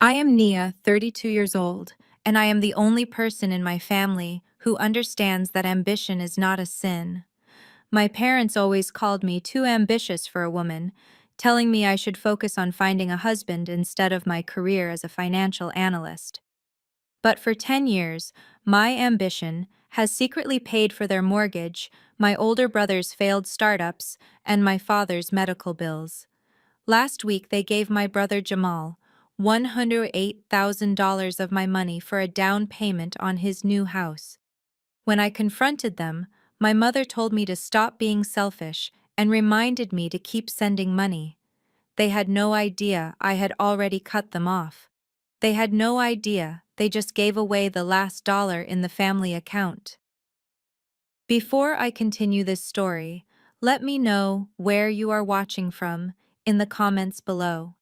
I am Nia, 32 years old, and I am the only person in my family who understands that ambition is not a sin. My parents always called me too ambitious for a woman, telling me I should focus on finding a husband instead of my career as a financial analyst. But for 10 years, my ambition has secretly paid for their mortgage, my older brother's failed startups, and my father's medical bills. Last week, they gave my brother Jamal $108,000 of my money for a down payment on his new house. When I confronted them, my mother told me to stop being selfish and reminded me to keep sending money. They had no idea I had already cut them off. They had no idea they just gave away the last dollar in the family account. Before I continue this story, let me know where you are watching from in the comments below.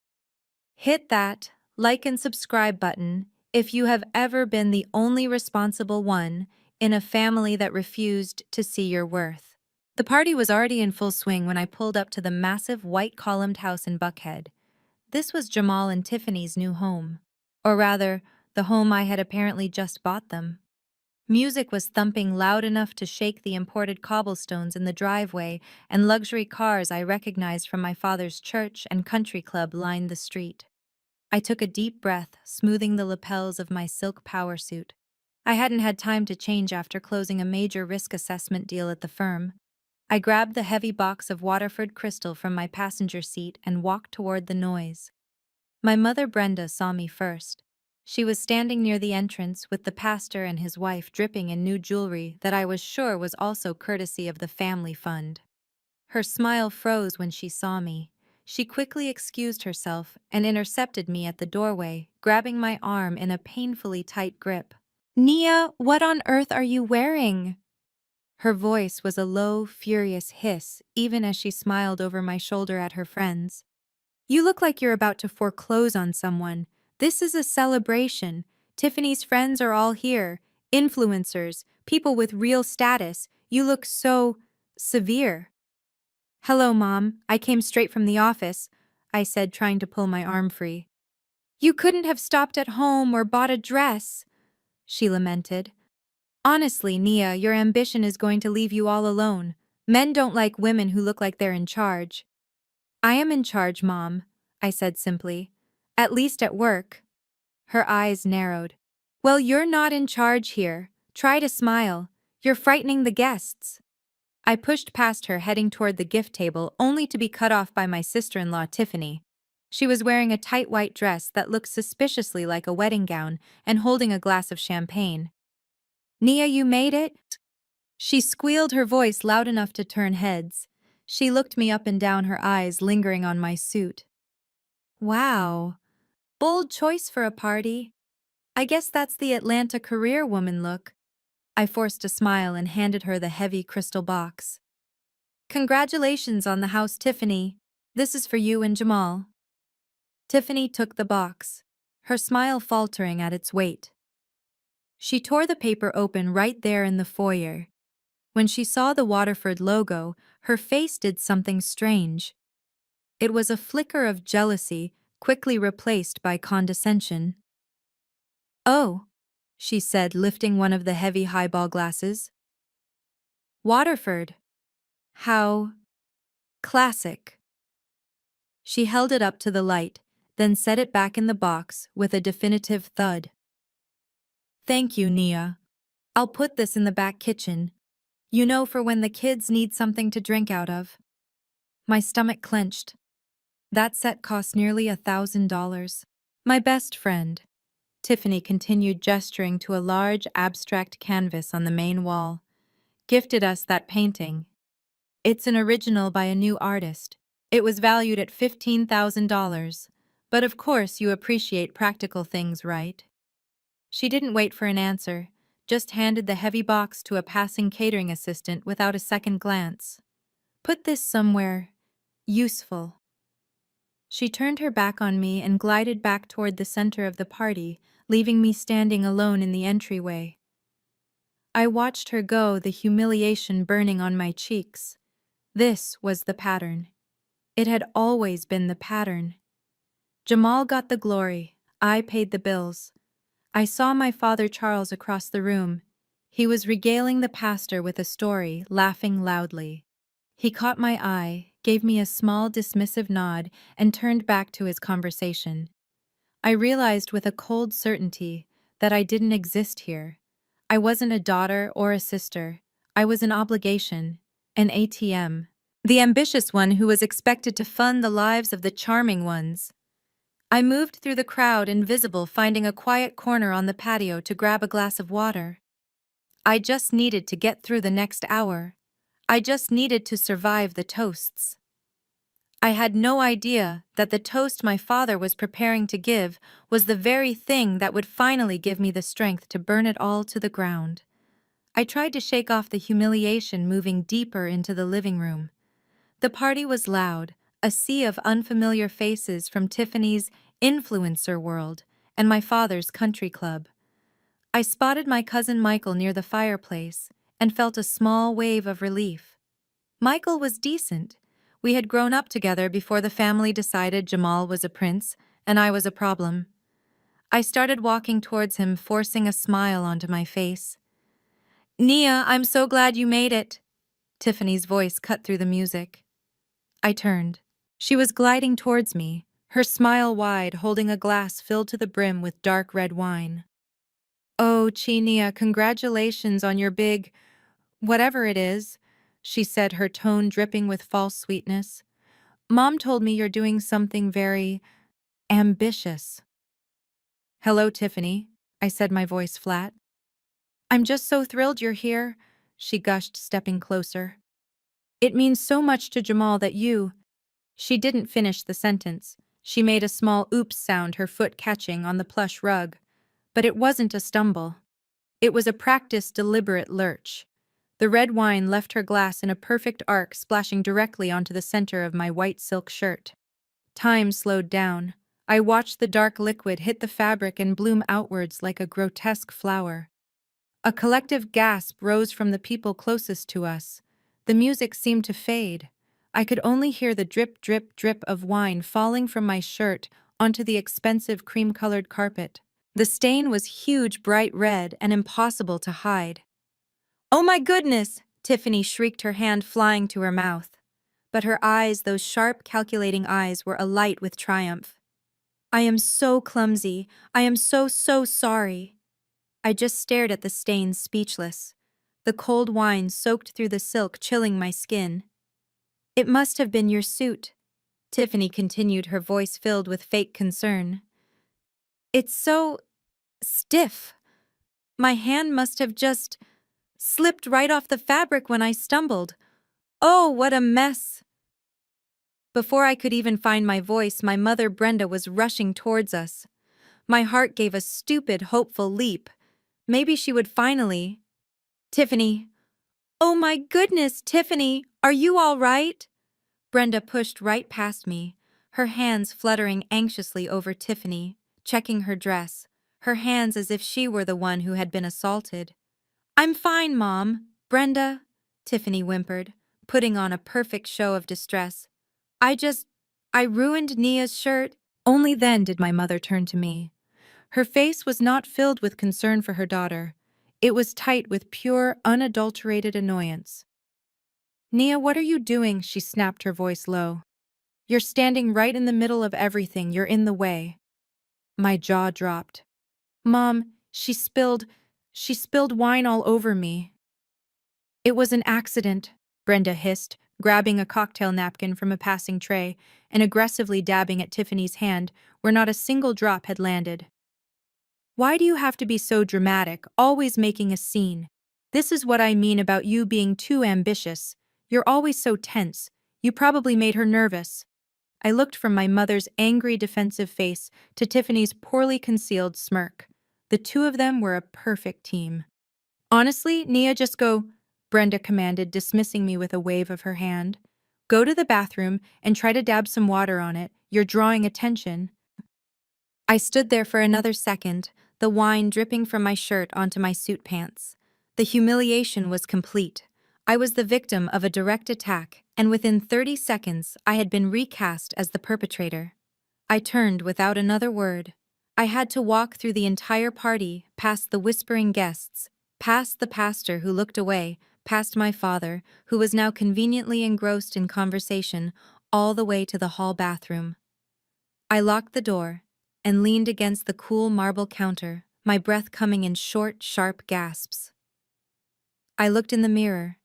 Hit that like and subscribe button if you have ever been the only responsible one in a family that refused to see your worth. The party was already in full swing when I pulled up to the massive white columned house in Buckhead. This was Jamal and Tiffany's new home. Or rather, the home I had apparently just bought them. Music was thumping loud enough to shake the imported cobblestones in the driveway, and luxury cars I recognized from my father's church and country club lined the street. I took a deep breath, smoothing the lapels of my silk power suit. I hadn't had time to change after closing a major risk assessment deal at the firm. I grabbed the heavy box of Waterford Crystal from my passenger seat and walked toward the noise. My mother Brenda saw me first. She was standing near the entrance with the pastor and his wife dripping in new jewelry that I was sure was also courtesy of the family fund. Her smile froze when she saw me. She quickly excused herself and intercepted me at the doorway, grabbing my arm in a painfully tight grip. "Nia, what on earth are you wearing?" Her voice was a low, furious hiss, even as she smiled over my shoulder at her friends. "You look like you're about to foreclose on someone. This is a celebration. Tiffany's friends are all here. Influencers, people with real status. You look so severe." "Hello, Mom. I came straight from the office," I said, trying to pull my arm free. "You couldn't have stopped at home or bought a dress," she lamented. "Honestly, Nia, your ambition is going to leave you all alone. Men don't like women who look like they're in charge." "I am in charge, Mom," I said simply. "At least at work." Her eyes narrowed. "Well, you're not in charge here. Try to smile. You're frightening the guests." I pushed past her, heading toward the gift table, only to be cut off by my sister-in-law, Tiffany. She was wearing a tight white dress that looked suspiciously like a wedding gown and holding a glass of champagne. "Nia, you made it?" She squealed, her voice loud enough to turn heads. She looked me up and down, her eyes lingering on my suit. "Wow. Bold choice for a party. I guess that's the Atlanta career woman look." I forced a smile and handed her the heavy crystal box. "Congratulations on the house, Tiffany. This is for you and Jamal." Tiffany took the box, her smile faltering at its weight. She tore the paper open right there in the foyer. When she saw the Waterford logo, her face did something strange. It was a flicker of jealousy, quickly replaced by condescension. "Oh," she said, lifting one of the heavy highball glasses. "Waterford. How classic." She held it up to the light, then set it back in the box with a definitive thud. "Thank you, Nia. I'll put this in the back kitchen. You know, for when the kids need something to drink out of." My stomach clenched. That set cost nearly $1,000. My best friend, Tiffany continued, gesturing to a large abstract canvas on the main wall, gifted us that painting. It's an original by a new artist. It was valued at $15,000. But of course you appreciate practical things, right? She didn't wait for an answer, just handed the heavy box to a passing catering assistant without a second glance. "Put this somewhere useful." She turned her back on me and glided back toward the center of the party, leaving me standing alone in the entryway. I watched her go, the humiliation burning on my cheeks. This was the pattern. It had always been the pattern. Jamal got the glory, I paid the bills. I saw my father Charles across the room. He was regaling the pastor with a story, laughing loudly. He caught my eye, gave me a small dismissive nod, and turned back to his conversation. I realized with a cold certainty that I didn't exist here. I wasn't a daughter or a sister. I was an obligation, an ATM. The ambitious one who was expected to fund the lives of the charming ones. I moved through the crowd, invisible, finding a quiet corner on the patio to grab a glass of water. I just needed to get through the next hour. I just needed to survive the toasts. I had no idea that the toast my father was preparing to give was the very thing that would finally give me the strength to burn it all to the ground. I tried to shake off the humiliation moving deeper into the living room. The party was loud, a sea of unfamiliar faces from Tiffany's influencer world and my father's country club. I spotted my cousin Michael near the fireplace and felt a small wave of relief. Michael was decent. We had grown up together before the family decided Jamal was a prince and I was a problem. I started walking towards him, forcing a smile onto my face. "Nia, I'm so glad you made it." Tiffany's voice cut through the music. I turned. She was gliding towards me, her smile wide, holding a glass filled to the brim with dark red wine. "Oh, Nia, congratulations on your big, whatever it is," she said, her tone dripping with false sweetness. "Mom told me you're doing something very ambitious." "Hello, Tiffany," I said, my voice flat. "I'm just so thrilled you're here," she gushed, stepping closer. "It means so much to Jamal that you—" She didn't finish the sentence. She made a small oops sound, her foot catching on the plush rug. But it wasn't a stumble. It was a practiced, deliberate lurch. The red wine left her glass in a perfect arc, splashing directly onto the center of my white silk shirt. Time slowed down. I watched the dark liquid hit the fabric and bloom outwards like a grotesque flower. A collective gasp rose from the people closest to us. The music seemed to fade. I could only hear the drip, drip, drip of wine falling from my shirt onto the expensive cream-colored carpet. The stain was huge, bright red, and impossible to hide. "Oh my goodness!" Tiffany shrieked, her hand flying to her mouth. But her eyes, those sharp, calculating eyes, were alight with triumph. "I am so clumsy. I am so sorry." I just stared at the stains, speechless. The cold wine soaked through the silk, chilling my skin. "It must have been your suit," Tiffany continued, her voice filled with fake concern. "It's so stiff. My hand must have just slipped right off the fabric when I stumbled. Oh, what a mess." Before I could even find my voice, my mother Brenda was rushing towards us. My heart gave a stupid, hopeful leap. Maybe she would finally— "Tiffany." "Oh my goodness, Tiffany, are you all right?" Brenda pushed right past me, her hands fluttering anxiously over Tiffany, checking her dress, her hands as if she were the one who had been assaulted. "I'm fine, Mom." "Brenda," Tiffany whimpered, putting on a perfect show of distress. I ruined Nia's shirt." Only then did my mother turn to me. Her face was not filled with concern for her daughter. It was tight with pure, unadulterated annoyance. "Nia, what are you doing?" she snapped, her voice low. "You're standing right in the middle of everything. You're in the way." My jaw dropped. "Mom, she spilled wine all over me." "It was an accident," Brenda hissed, grabbing a cocktail napkin from a passing tray and aggressively dabbing at Tiffany's hand where not a single drop had landed. "Why do you have to be so dramatic, always making a scene? This is what I mean about you being too ambitious. You're always so tense. You probably made her nervous." I looked from my mother's angry, defensive face to Tiffany's poorly concealed smirk. The two of them were a perfect team. "Honestly, Nia, just go," Brenda commanded, dismissing me with a wave of her hand. "Go to the bathroom and try to dab some water on it. You're drawing attention." I stood there for another second, the wine dripping from my shirt onto my suit pants. The humiliation was complete. I was the victim of a direct attack, and within 30 seconds I had been recast as the perpetrator. I turned without another word. I had to walk through the entire party, past the whispering guests, past the pastor who looked away, past my father, who was now conveniently engrossed in conversation, all the way to the hall bathroom. I locked the door and leaned against the cool marble counter, my breath coming in short, sharp gasps. I looked in the mirror.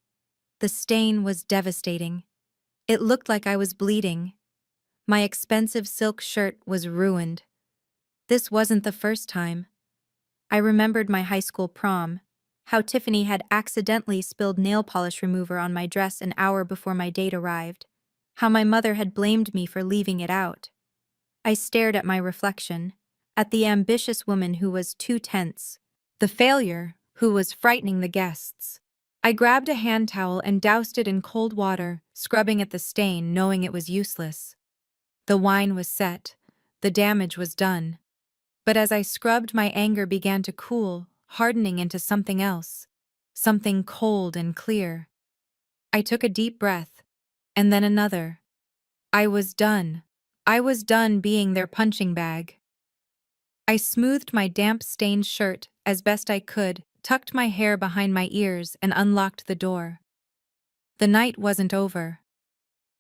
The stain was devastating. It looked like I was bleeding. My expensive silk shirt was ruined. This wasn't the first time. I remembered my high school prom, how Tiffany had accidentally spilled nail polish remover on my dress an hour before my date arrived, how my mother had blamed me for leaving it out. I stared at my reflection, at the ambitious woman who was too tense, the failure who was frightening the guests. I grabbed a hand towel and doused it in cold water, scrubbing at the stain, knowing it was useless. The wine was set. The damage was done. But as I scrubbed, my anger began to cool, hardening into something else, something cold and clear. I took a deep breath, and then another. I was done. I was done being their punching bag. I smoothed my damp, stained shirt as best I could, tucked my hair behind my ears, and unlocked the door. The night wasn't over.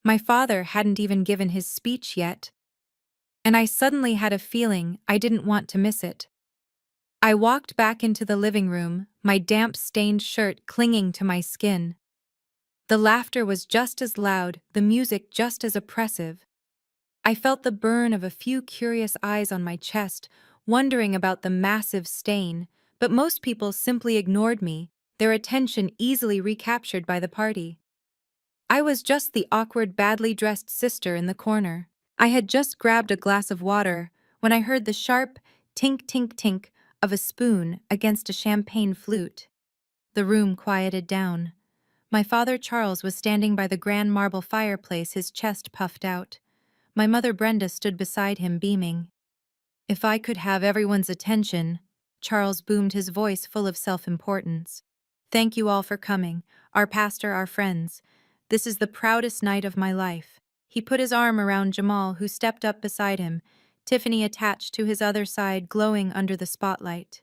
My father hadn't even given his speech yet, and I suddenly had a feeling I didn't want to miss it. I walked back into the living room, my damp, stained shirt clinging to my skin. The laughter was just as loud, the music just as oppressive. I felt the burn of a few curious eyes on my chest, wondering about the massive stain, but most people simply ignored me, their attention easily recaptured by the party. I was just the awkward, badly dressed sister in the corner. I had just grabbed a glass of water when I heard the sharp tink tink tink of a spoon against a champagne flute. The room quieted down. My father Charles was standing by the grand marble fireplace, his chest puffed out. My mother Brenda stood beside him, beaming. "If I could have everyone's attention," Charles boomed, his voice full of self-importance. "Thank you all for coming, our pastor, our friends. This is the proudest night of my life." He put his arm around Jamal, who stepped up beside him, Tiffany attached to his other side, glowing under the spotlight.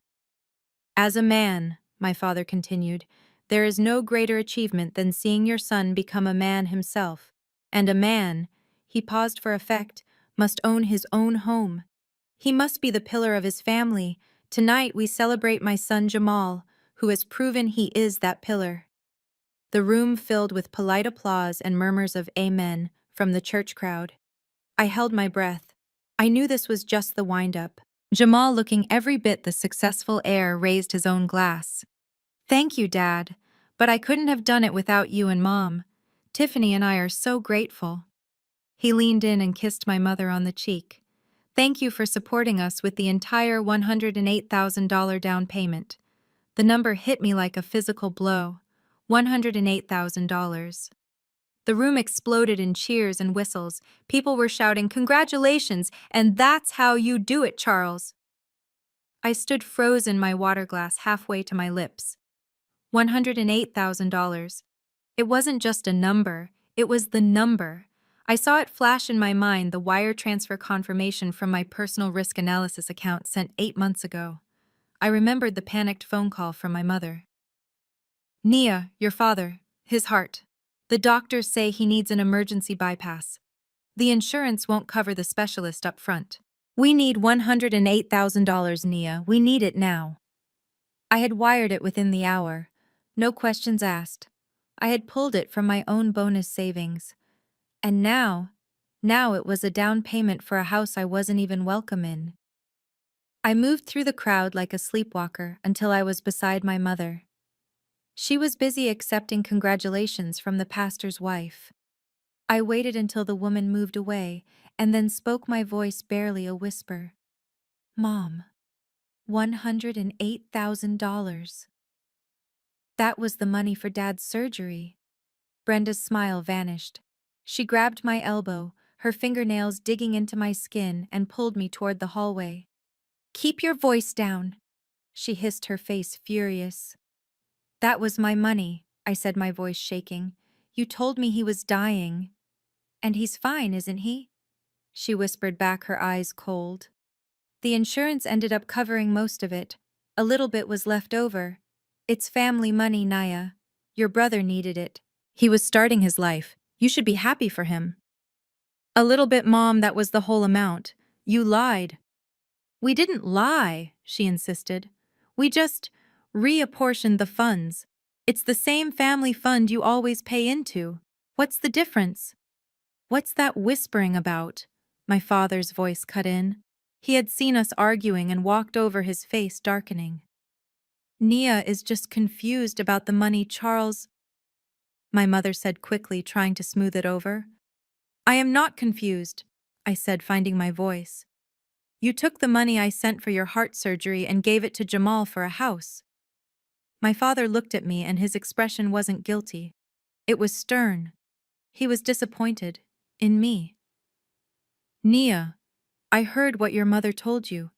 "As a man," my father continued, "there is no greater achievement than seeing your son become a man himself. And a man," he paused for effect, "must own his own home. He must be the pillar of his family. Tonight we celebrate my son Jamal, who has proven he is that pillar." The room filled with polite applause and murmurs of "Amen" from the church crowd. I held my breath. I knew this was just the wind-up. Jamal, looking every bit the successful heir, raised his own glass. "Thank you, Dad, but I couldn't have done it without you and Mom. Tiffany and I are so grateful." He leaned in and kissed my mother on the cheek. "Thank you for supporting us with the entire $108,000 down payment." The number hit me like a physical blow. $108,000. The room exploded in cheers and whistles. People were shouting, "Congratulations, and that's how you do it, Charles." I stood frozen, my water glass halfway to my lips. $108,000. It wasn't just a number, it was the number. I saw it flash in my mind, the wire transfer confirmation from my personal risk analysis account sent 8 months ago. I remembered the panicked phone call from my mother. "Nia, your father, his heart. The doctors say he needs an emergency bypass. The insurance won't cover the specialist up front. We need $108,000, Nia. We need it now." I had wired it within the hour. No questions asked. I had pulled it from my own bonus savings. And now it was a down payment for a house I wasn't even welcome in. I moved through the crowd like a sleepwalker until I was beside my mother. She was busy accepting congratulations from the pastor's wife. I waited until the woman moved away and then spoke, my voice barely a whisper. "Mom, $108,000. That was the money for Dad's surgery." Brenda's smile vanished. She grabbed my elbow, her fingernails digging into my skin, and pulled me toward the hallway. "Keep your voice down," she hissed, her face furious. "That was my money," I said, my voice shaking. "You told me he was dying." "And he's fine, isn't he?" she whispered back, her eyes cold. The insurance ended up covering most of it. A little bit was left over. It's family money, Naya. Your brother needed it. He was starting his life. You should be happy for him. A little bit, Mom, that was the whole amount. You lied. We didn't lie, she insisted. We just reapportioned the funds. It's the same family fund you always pay into. What's the difference? What's that whispering about? My father's voice cut in. He had seen us arguing and walked over, his face darkening. Nia is just confused about the money, Charles, my mother said quickly, trying to smooth it over. I am not confused, I said, finding my voice. You took the money I sent for your heart surgery and gave it to Jamal for a house. My father looked at me and his expression wasn't guilty. It was stern. He was disappointed. In me. Nia, I heard what your mother told you,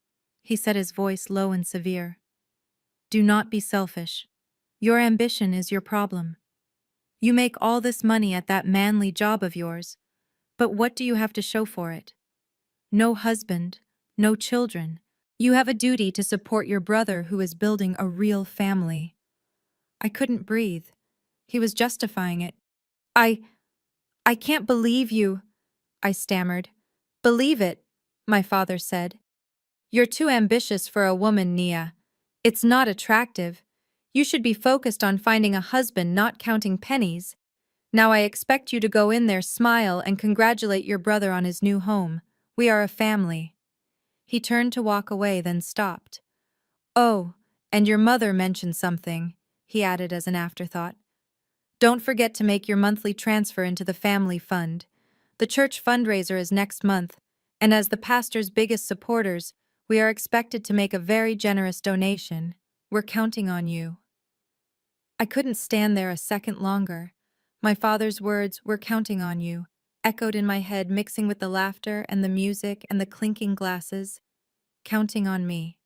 he said, his voice low and severe. Do not be selfish. Your ambition is your problem. You make all this money at that manly job of yours, but what do you have to show for it? No husband, no children. You have a duty to support your brother who is building a real family. I couldn't breathe. He was justifying it. I can't believe you, I stammered. Believe it, my father said. You're too ambitious for a woman, Nia. It's not attractive. You should be focused on finding a husband, not counting pennies. Now I expect you to go in there, smile, and congratulate your brother on his new home. We are a family. He turned to walk away, then stopped. Oh, and your mother mentioned something, he added as an afterthought. Don't forget to make your monthly transfer into the family fund. The church fundraiser is next month, and as the pastor's biggest supporters, we are expected to make a very generous donation. We're counting on you. I couldn't stand there a second longer. My father's words, "we're counting on you," echoed in my head, mixing with the laughter and the music and the clinking glasses. Counting on me.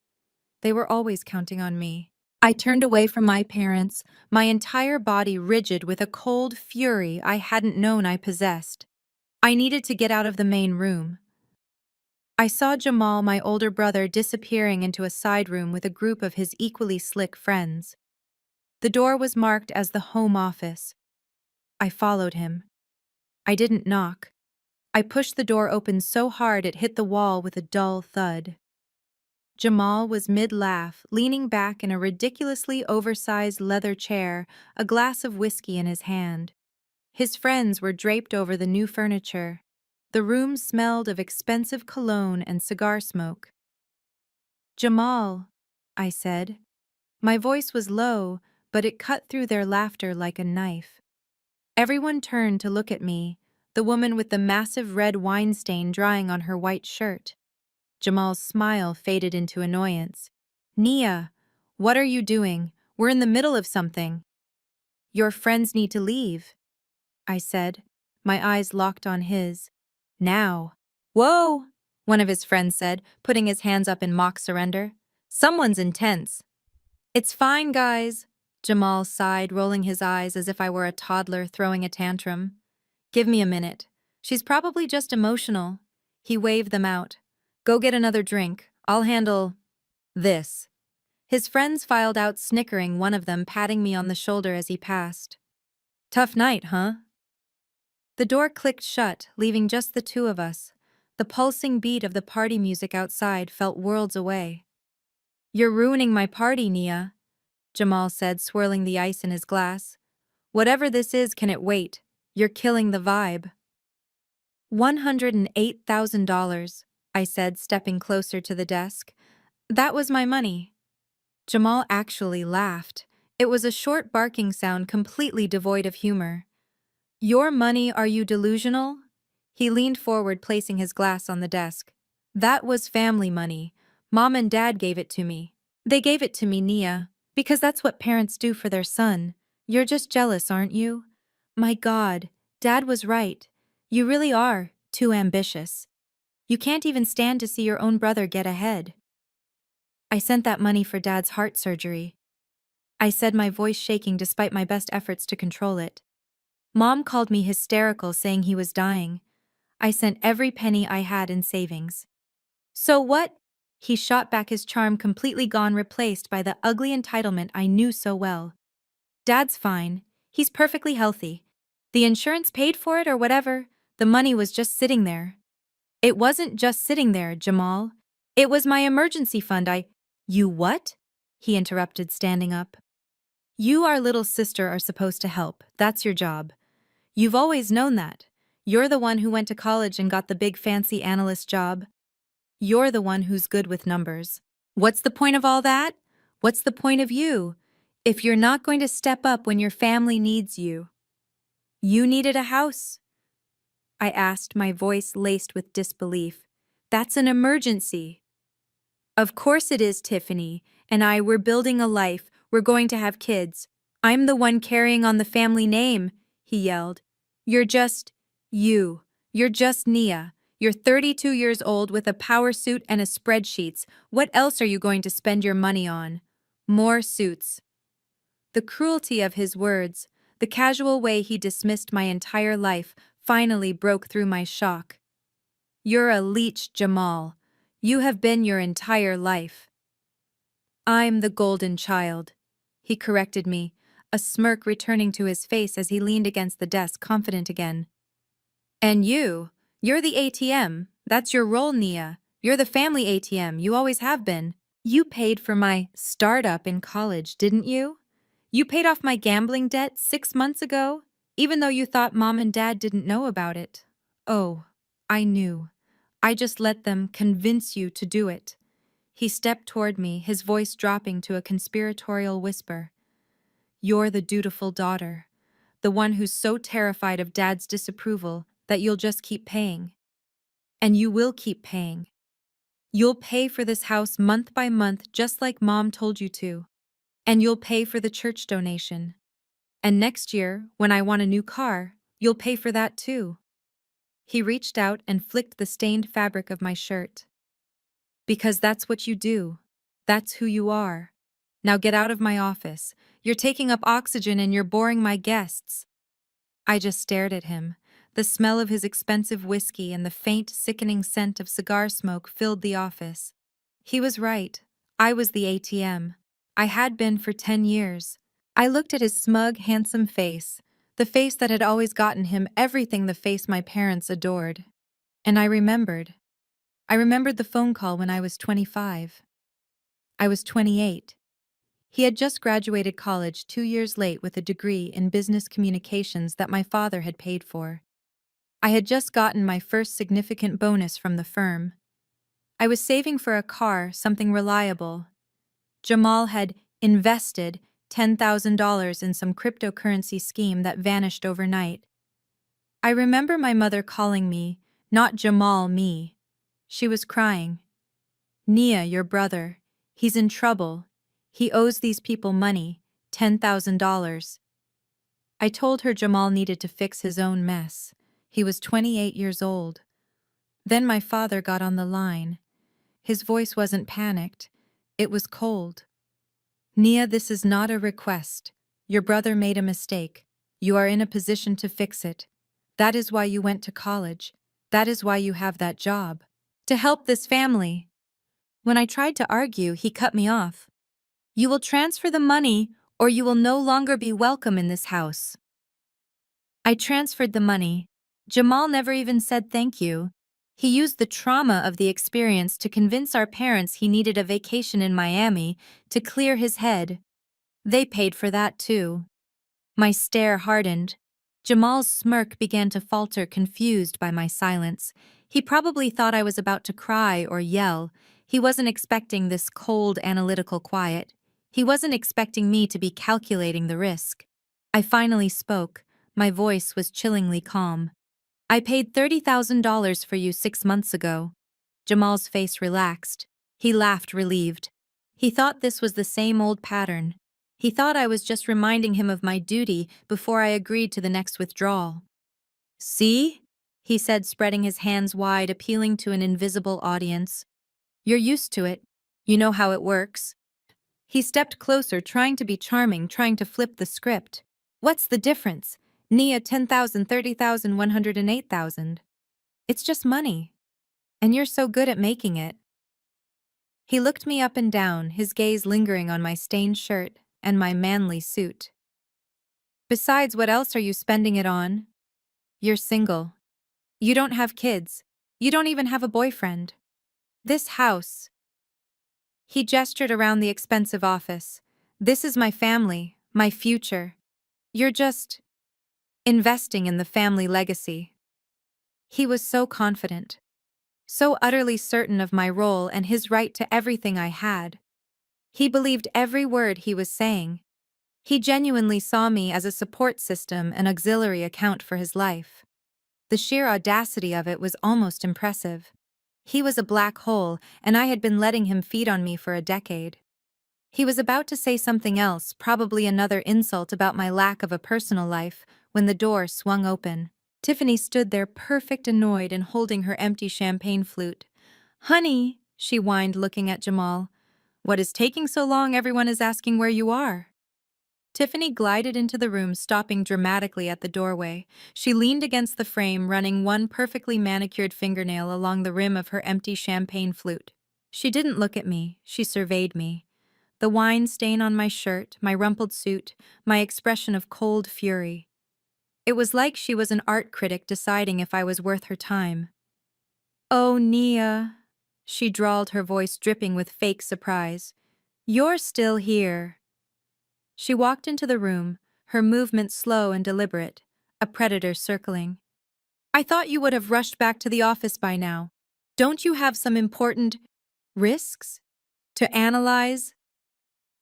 They were always counting on me. I turned away from my parents, my entire body rigid with a cold fury I hadn't known I possessed. I needed to get out of the main room. I saw Jamal, my older brother, disappearing into a side room with a group of his equally slick friends. The door was marked as the home office. I followed him. I didn't knock. I pushed the door open so hard it hit the wall with a dull thud. Jamal was mid-laugh, leaning back in a ridiculously oversized leather chair, a glass of whiskey in his hand. His friends were draped over the new furniture. The room smelled of expensive cologne and cigar smoke. Jamal, I said. My voice was low, but it cut through their laughter like a knife. Everyone turned to look at me, the woman with the massive red wine stain drying on her white shirt. Jamal's smile faded into annoyance. Nia, what are you doing? We're in the middle of something. Your friends need to leave, I said, my eyes locked on his. Now. Whoa, one of his friends said, putting his hands up in mock surrender. Someone's intense. It's fine, guys, Jamal sighed, rolling his eyes as if I were a toddler throwing a tantrum. Give me a minute. She's probably just emotional. He waved them out. Go get another drink. I'll handle this. His friends filed out, snickering, one of them patting me on the shoulder as he passed. Tough night, huh? The door clicked shut, leaving just the two of us. The pulsing beat of the party music outside felt worlds away. You're ruining my party, Nia, Jamal said, swirling the ice in his glass. Whatever this is, can it wait? You're killing the vibe. $108,000, I said, stepping closer to the desk. That was my money. Jamal actually laughed. It was a short barking sound completely devoid of humor. Your money, are you delusional? He leaned forward, placing his glass on the desk. That was family money. Mom and Dad gave it to me. They gave it to me, Nia, because that's what parents do for their son. You're just jealous, aren't you? My God, Dad was right. You really are too ambitious. You can't even stand to see your own brother get ahead. I sent that money for Dad's heart surgery, I said, my voice shaking despite my best efforts to control it. Mom called me hysterical, saying he was dying. I sent every penny I had in savings. So what? He shot back, his charm completely gone, replaced by the ugly entitlement I knew so well. Dad's fine. He's perfectly healthy. The insurance paid for it or whatever. The money was just sitting there. It wasn't just sitting there, Jamal. It was my emergency fund. You what? He interrupted, standing up. You, our little sister, are supposed to help. That's your job. You've always known that. You're the one who went to college and got the big fancy analyst job. You're the one who's good with numbers. What's the point of all that? What's the point of you? If you're not going to step up when your family needs you. You needed a house? I asked, my voice laced with disbelief. That's an emergency. Of course it is, Tiffany. And we're building a life. We're going to have kids. I'm the one carrying on the family name, he yelled. You're just you. You're just Nia. You're 32 years old with a power suit and a spreadsheets. What else are you going to spend your money on? More suits. The cruelty of his words, the casual way he dismissed my entire life, finally broke through my shock. You're a leech, Jamal. You have been your entire life. I'm the golden child, he corrected me, a smirk returning to his face as he leaned against the desk, confident again. And you're the ATM. That's your role, Nia. You're the family ATM. You always have been. You paid for my startup in college, didn't you? You paid off my gambling debt 6 months ago, even though you thought Mom and Dad didn't know about it. Oh, I knew. I just let them convince you to do it. He stepped toward me, his voice dropping to a conspiratorial whisper. You're the dutiful daughter, the one who's so terrified of Dad's disapproval that you'll just keep paying. And you will keep paying. You'll pay for this house month by month just like Mom told you to. And you'll pay for the church donation. And next year, when I want a new car, you'll pay for that too. He reached out and flicked the stained fabric of my shirt. Because that's what you do. That's who you are. Now get out of my office. You're taking up oxygen and you're boring my guests. I just stared at him. The smell of his expensive whiskey and the faint, sickening scent of cigar smoke filled the office. He was right. I was the ATM. I had been for 10 years. I looked at his smug, handsome face, the face that had always gotten him everything, the face my parents adored. And I remembered. I remembered the phone call when I was 25. I was 28. He had just graduated college 2 years late with a degree in business communications that my father had paid for. I had just gotten my first significant bonus from the firm. I was saving for a car, something reliable. Jamal had invested $10,000 in some cryptocurrency scheme that vanished overnight. I remember my mother calling me, not Jamal, me. She was crying. Nia, your brother. He's in trouble. He owes these people money, $10,000. I told her Jamal needed to fix his own mess. He was 28 years old. Then my father got on the line. His voice wasn't panicked. It was cold. Nia, this is not a request. Your brother made a mistake. You are in a position to fix it. That is why you went to college. That is why you have that job. To help this family. When I tried to argue, he cut me off. You will transfer the money, or you will no longer be welcome in this house. I transferred the money. Jamal never even said thank you. He used the trauma of the experience to convince our parents he needed a vacation in Miami to clear his head. They paid for that too. My stare hardened. Jamal's smirk began to falter, confused by my silence. He probably thought I was about to cry or yell. He wasn't expecting this cold, analytical quiet. He wasn't expecting me to be calculating the risk. I finally spoke. My voice was chillingly calm. I paid $30,000 for you 6 months ago. Jamal's face relaxed. He laughed, relieved. He thought this was the same old pattern. He thought I was just reminding him of my duty before I agreed to the next withdrawal. See? He said, spreading his hands wide, appealing to an invisible audience. You're used to it. You know how it works. He stepped closer, trying to be charming, trying to flip the script. What's the difference? Nia, 10,000, 30,000, 108,000. It's just money. And you're so good at making it. He looked me up and down, his gaze lingering on my stained shirt and my manly suit. Besides, what else are you spending it on? You're single. You don't have kids. You don't even have a boyfriend. This house. He gestured around the expensive office. This is my family, my future. You're just investing in the family legacy. He was so confident, so utterly certain of my role and his right to everything I had. He believed every word he was saying. He genuinely saw me as a support system and auxiliary account for his life. The sheer audacity of it was almost impressive. He was a black hole, and I had been letting him feed on me for a decade. He was about to say something else, probably another insult about my lack of a personal life, when the door swung open. Tiffany stood there perfect, annoyed and holding her empty champagne flute. "Honey," she whined, looking at Jamal. "What is taking so long? Everyone is asking where you are." Tiffany glided into the room, stopping dramatically at the doorway. She leaned against the frame, running one perfectly manicured fingernail along the rim of her empty champagne flute. She didn't look at me, she surveyed me. The wine stain on my shirt, my rumpled suit, my expression of cold fury. It was like she was an art critic deciding if I was worth her time. "Oh, Nia," she drawled, her voice dripping with fake surprise. "You're still here." She walked into the room, her movements slow and deliberate, a predator circling. "I thought you would have rushed back to the office by now. Don't you have some important risks to analyze?"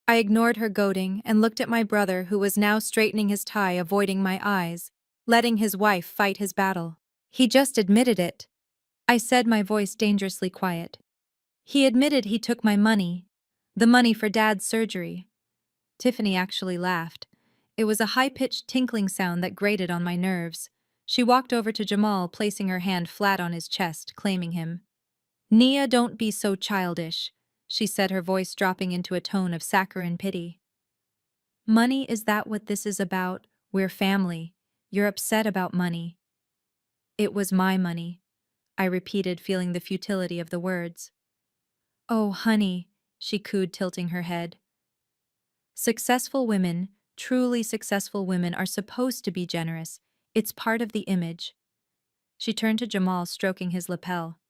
I ignored her goading and looked at my brother, who was now straightening his tie, avoiding my eyes, letting his wife fight his battle. "He just admitted it," I said, my voice dangerously quiet. "He admitted he took my money. The money for Dad's surgery." Tiffany actually laughed. It was a high-pitched tinkling sound that grated on my nerves. She walked over to Jamal, placing her hand flat on his chest, claiming him. "Nia, don't be so childish," she said, her voice dropping into a tone of saccharine pity. "Money, is that what this is about? We're family. You're upset about money." "It was my money," I repeated, feeling the futility of the words. "Oh, honey," she cooed, tilting her head. "Successful women, truly successful women, are supposed to be generous. It's part of the image." She turned to Jamal, stroking his lapel.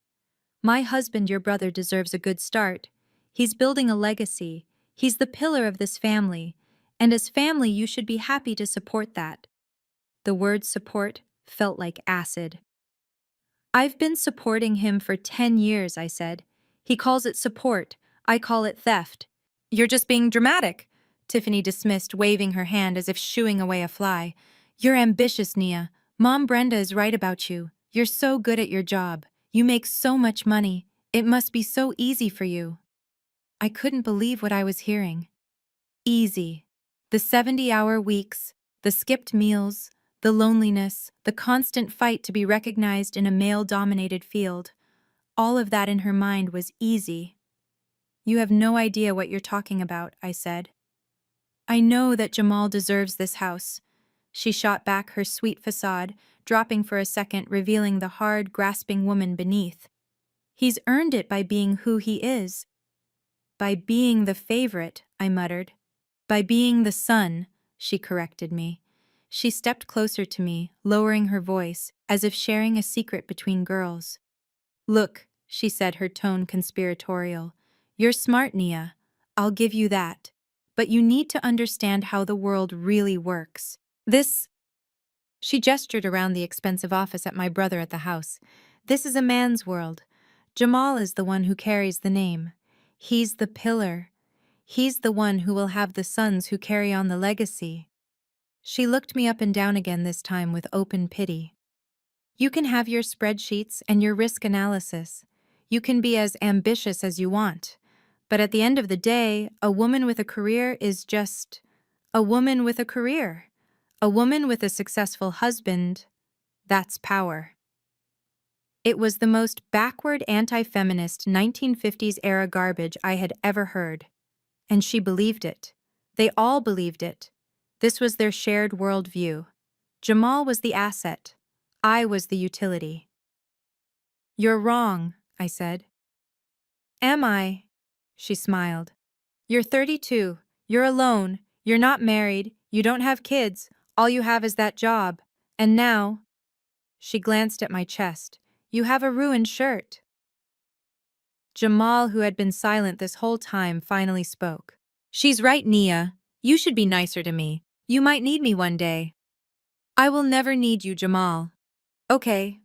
"My husband, your brother, deserves a good start. He's building a legacy. He's the pillar of this family. And as family, you should be happy to support that." The word support felt like acid. "I've been supporting him for 10 years, I said. He calls it support. I call it theft." "You're just being dramatic," Tiffany dismissed, waving her hand as if shooing away a fly. "You're ambitious, Nia. Mom Brenda is right about you. You're so good at your job. You make so much money. It must be so easy for you." I couldn't believe what I was hearing. Easy. The 70-hour weeks, the skipped meals, the loneliness, the constant fight to be recognized in a male-dominated field. All of that in her mind was easy. "You have no idea what you're talking about," I said. "I know that Jamal deserves this house." She shot back, her sweet facade dropping for a second, revealing the hard, grasping woman beneath. "He's earned it by being who he is." "By being the favorite," I muttered. "By being the son," she corrected me. She stepped closer to me, lowering her voice, as if sharing a secret between girls. "Look," she said, her tone conspiratorial. "You're smart, Nia. I'll give you that. But you need to understand how the world really works. This—" She gestured around the expensive office at my brother at the house. "This is a man's world. Jamal is the one who carries the name. He's the pillar. He's the one who will have the sons who carry on the legacy." She looked me up and down again, this time with open pity. "You can have your spreadsheets and your risk analysis. You can be as ambitious as you want. But at the end of the day, a woman with a career is just a woman with a career. A woman with a successful husband, that's power." It was the most backward, anti-feminist 1950s-era garbage I had ever heard. And she believed it. They all believed it. This was their shared worldview. Jamal was the asset. I was the utility. "You're wrong," I said. "Am I?" She smiled. You're 32. You're alone. You're not married. You don't have kids. All you have is that job. And now, she glanced at my chest, you have a ruined shirt. Jamal, who had been silent this whole time, finally spoke. She's right, Nia. You should be nicer to me. You might need me one day. I will never need you, Jamal. Okay,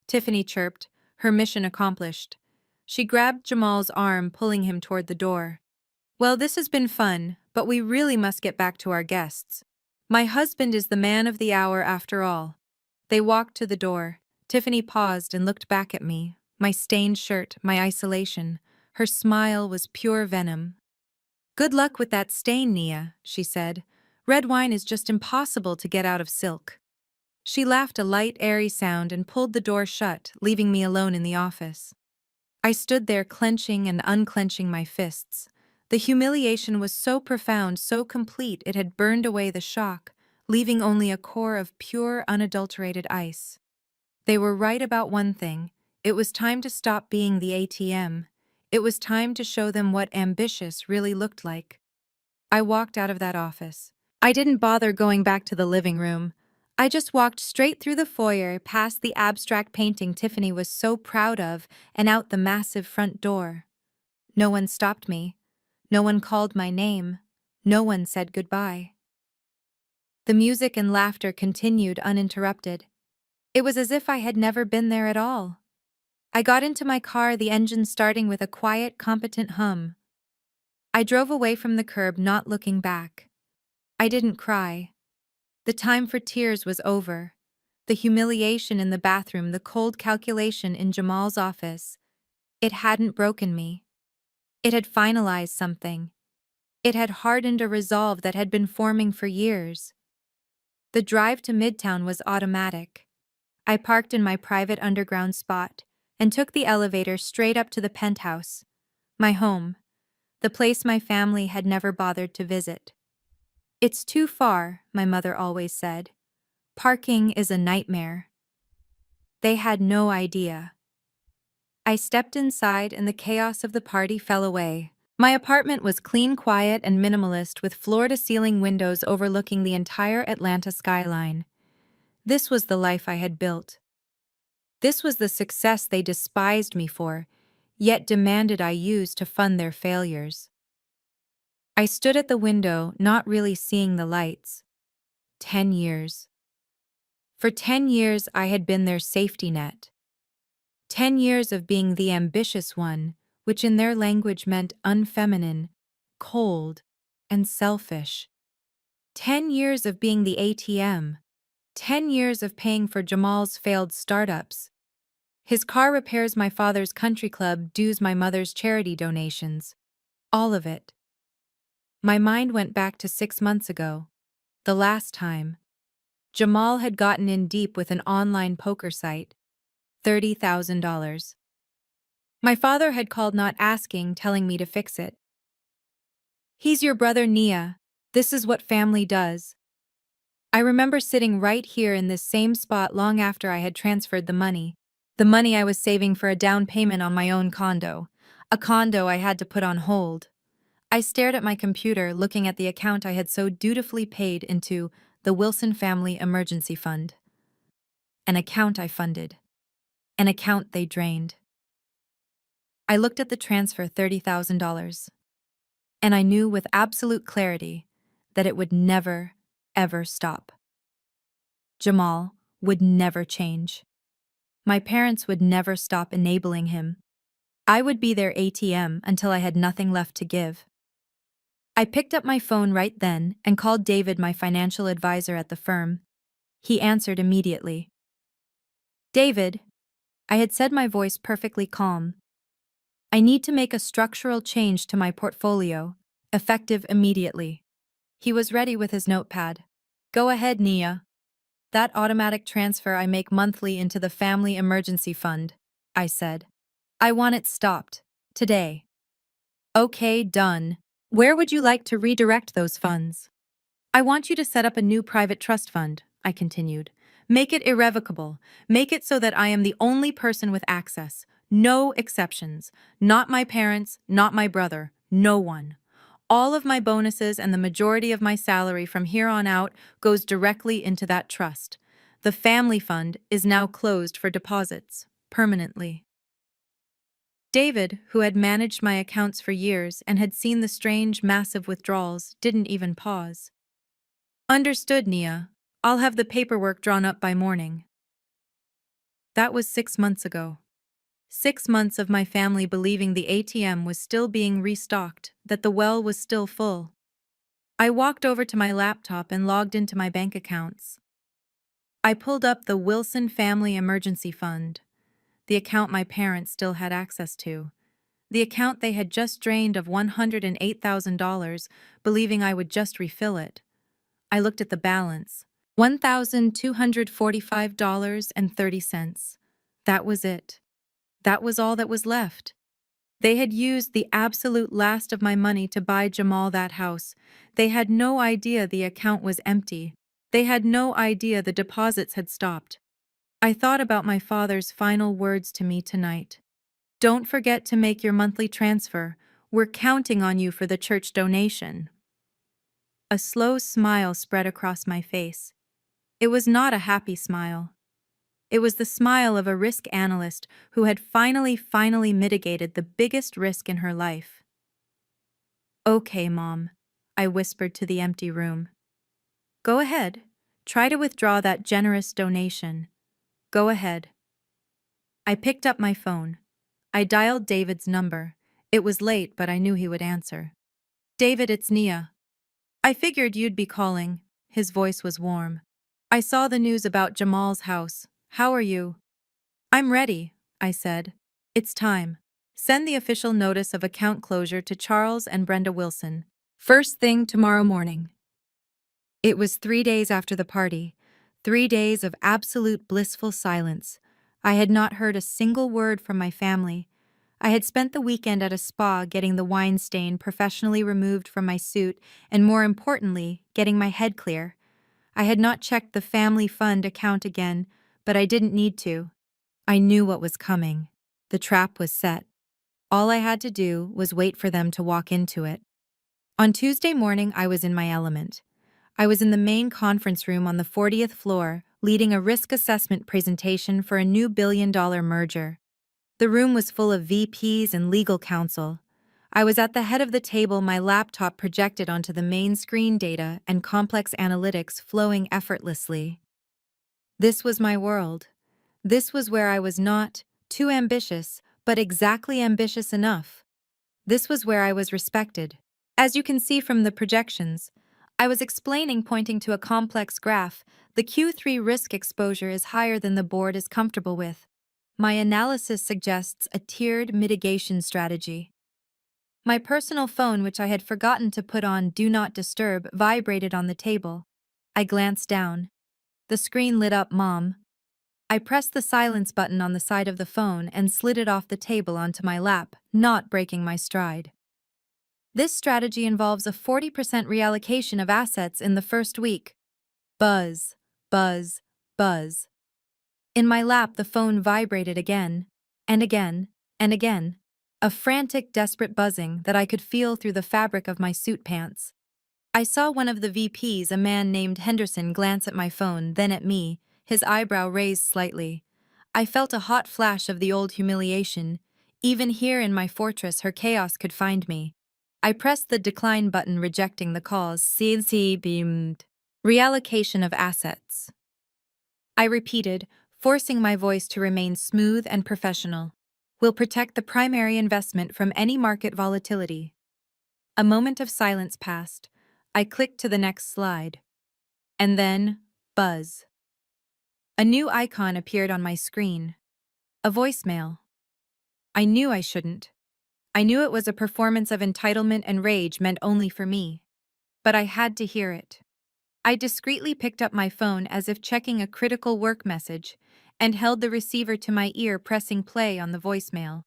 Tiffany chirped, her mission accomplished. She grabbed Jamal's arm, pulling him toward the door. Well, this has been fun, but we really must get back to our guests. My husband is the man of the hour after all. They walked to the door. Tiffany paused and looked back at me, my stained shirt, my isolation. Her smile was pure venom. Good luck with that stain, Nia, she said. Red wine is just impossible to get out of silk. She laughed a light, airy sound and pulled the door shut, leaving me alone in the office. I stood there clenching and unclenching my fists. The humiliation was so profound, so complete, it had burned away the shock, leaving only a core of pure, unadulterated ice. They were right about one thing. It was time to stop being the ATM. It was time to show them what ambitious really looked like. I walked out of that office. I didn't bother going back to the living room. I just walked straight through the foyer, past the abstract painting Tiffany was so proud of, and out the massive front door. No one stopped me. No one called my name. No one said goodbye. The music and laughter continued uninterrupted. It was as if I had never been there at all. I got into my car, the engine starting with a quiet, competent hum. I drove away from the curb, not looking back. I didn't cry. The time for tears was over. The humiliation in the bathroom, the cold calculation in Jamal's office. It hadn't broken me. It had finalized something. It had hardened a resolve that had been forming for years. The drive to Midtown was automatic. I parked in my private underground spot and took the elevator straight up to the penthouse, my home, the place my family had never bothered to visit. It's too far, my mother always said. Parking is a nightmare. They had no idea. I stepped inside and the chaos of the party fell away. My apartment was clean, quiet, and minimalist with floor-to-ceiling windows overlooking the entire Atlanta skyline. This was the life I had built. This was the success they despised me for, yet demanded I use to fund their failures. I stood at the window, not really seeing the lights. 10 years. For 10 years I had been their safety net. 10 years of being the ambitious one, which in their language meant unfeminine, cold, and selfish. 10 years of being the ATM. 10 years of paying for Jamal's failed startups. His car repairs, my father's country club dues, my mother's charity donations. All of it. My mind went back to 6 months ago. The last time. Jamal had gotten in deep with an online poker site. $30,000. My father had called, not asking, telling me to fix it. He's your brother, Nia. This is what family does. I remember sitting right here in this same spot long after I had transferred the money I was saving for a down payment on my own condo, a condo I had to put on hold. I stared at my computer, looking at the account I had so dutifully paid into the Wilson Family Emergency Fund. An account I funded. An account they drained. I looked at the transfer, $30,000. And I knew with absolute clarity that it would never, ever stop. Jamal would never change. My parents would never stop enabling him. I would be their ATM until I had nothing left to give. I picked up my phone right then and called David, my financial advisor at the firm. He answered immediately. David, I had said, my voice perfectly calm. I need to make a structural change to my portfolio, effective immediately. He was ready with his notepad. Go ahead, Nia. That automatic transfer I make monthly into the Family Emergency Fund, I said. I want it stopped. Today. Okay, done. Where would you like to redirect those funds? I want you to set up a new private trust fund, I continued. Make it irrevocable. Make it so that I am the only person with access. No exceptions. Not my parents, not my brother. No one. All of my bonuses and the majority of my salary from here on out goes directly into that trust. The family fund is now closed for deposits, permanently. David, who had managed my accounts for years and had seen the strange, massive withdrawals, didn't even pause. Understood, Nia. I'll have the paperwork drawn up by morning. That was 6 months ago. 6 months of my family believing the ATM was still being restocked, that the well was still full. I walked over to my laptop and logged into my bank accounts. I pulled up the Wilson Family Emergency Fund, the account my parents still had access to, the account they had just drained of $108,000, believing I would just refill it. I looked at the balance, $1,245.30. That was it. That was all that was left. They had used the absolute last of my money to buy Jamal that house. They had no idea the account was empty. They had no idea the deposits had stopped. I thought about my father's final words to me tonight. Don't forget to make your monthly transfer. We're counting on you for the church donation. A slow smile spread across my face. It was not a happy smile. It was the smile of a risk analyst who had finally mitigated the biggest risk in her life. Okay, Mom, I whispered to the empty room. Go ahead. Try to withdraw that generous donation. Go ahead. I picked up my phone. I dialed David's number. It was late, but I knew he would answer. David, it's Nia. I figured you'd be calling. His voice was warm. I saw the news about Jamal's house. How are you? I'm ready, I said. It's time. Send the official notice of account closure to Charles and Brenda Wilson. First thing tomorrow morning. It was 3 days after the party, 3 days of absolute blissful silence. I had not heard a single word from my family. I had spent the weekend at a spa getting the wine stain professionally removed from my suit and, more importantly, getting my head clear. I had not checked the family fund account again, but I didn't need to. I knew what was coming. The trap was set. All I had to do was wait for them to walk into it. On Tuesday morning, I was in my element. I was in the main conference room on the 40th floor, leading a risk assessment presentation for a new billion-dollar merger. The room was full of VPs and legal counsel. I was at the head of the table, my laptop projected onto the main screen, data and complex analytics flowing effortlessly. This was my world. This was where I was not too ambitious, but exactly ambitious enough. This was where I was respected. As you can see from the projections, I was explaining, pointing to a complex graph. The Q3 risk exposure is higher than the board is comfortable with. My analysis suggests a tiered mitigation strategy. My personal phone, which I had forgotten to put on Do Not Disturb, vibrated on the table. I glanced down. The screen lit up, Mom. I pressed the silence button on the side of the phone and slid it off the table onto my lap, not breaking my stride. This strategy involves a 40% reallocation of assets in the first week. Buzz, buzz, buzz. In my lap, the phone vibrated again, and again, and again. A frantic, desperate buzzing that I could feel through the fabric of my suit pants. I saw one of the VPs, a man named Henderson, glance at my phone, then at me, his eyebrow raised slightly. I felt a hot flash of the old humiliation. Even here in my fortress, her chaos could find me. I pressed the decline button, rejecting the calls. CNC beamed. Reallocation of assets. I repeated, forcing my voice to remain smooth and professional. Will protect the primary investment from any market volatility. A moment of silence passed. I clicked to the next slide. And then, buzz. A new icon appeared on my screen. A voicemail. I knew I shouldn't. I knew it was a performance of entitlement and rage meant only for me. But I had to hear it. I discreetly picked up my phone as if checking a critical work message and held the receiver to my ear, pressing play on the voicemail.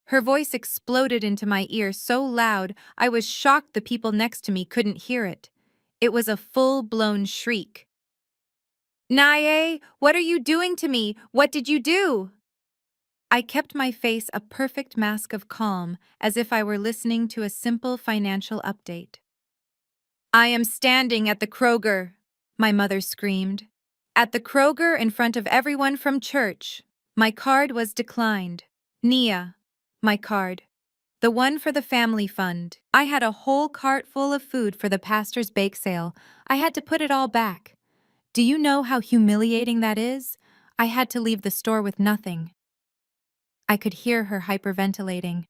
Her voice exploded into my ear so loud I was shocked the people next to me couldn't hear it. It was a full-blown shriek. Naye, what are you doing to me? What did you do? I kept my face a perfect mask of calm, as if I were listening to a simple financial update. I am standing at the Kroger, my mother screamed. At the Kroger in front of everyone from church. My card was declined. Nia, my card. The one for the family fund. I had a whole cart full of food for the pastor's bake sale. I had to put it all back. Do you know how humiliating that is? I had to leave the store with nothing. I could hear her hyperventilating.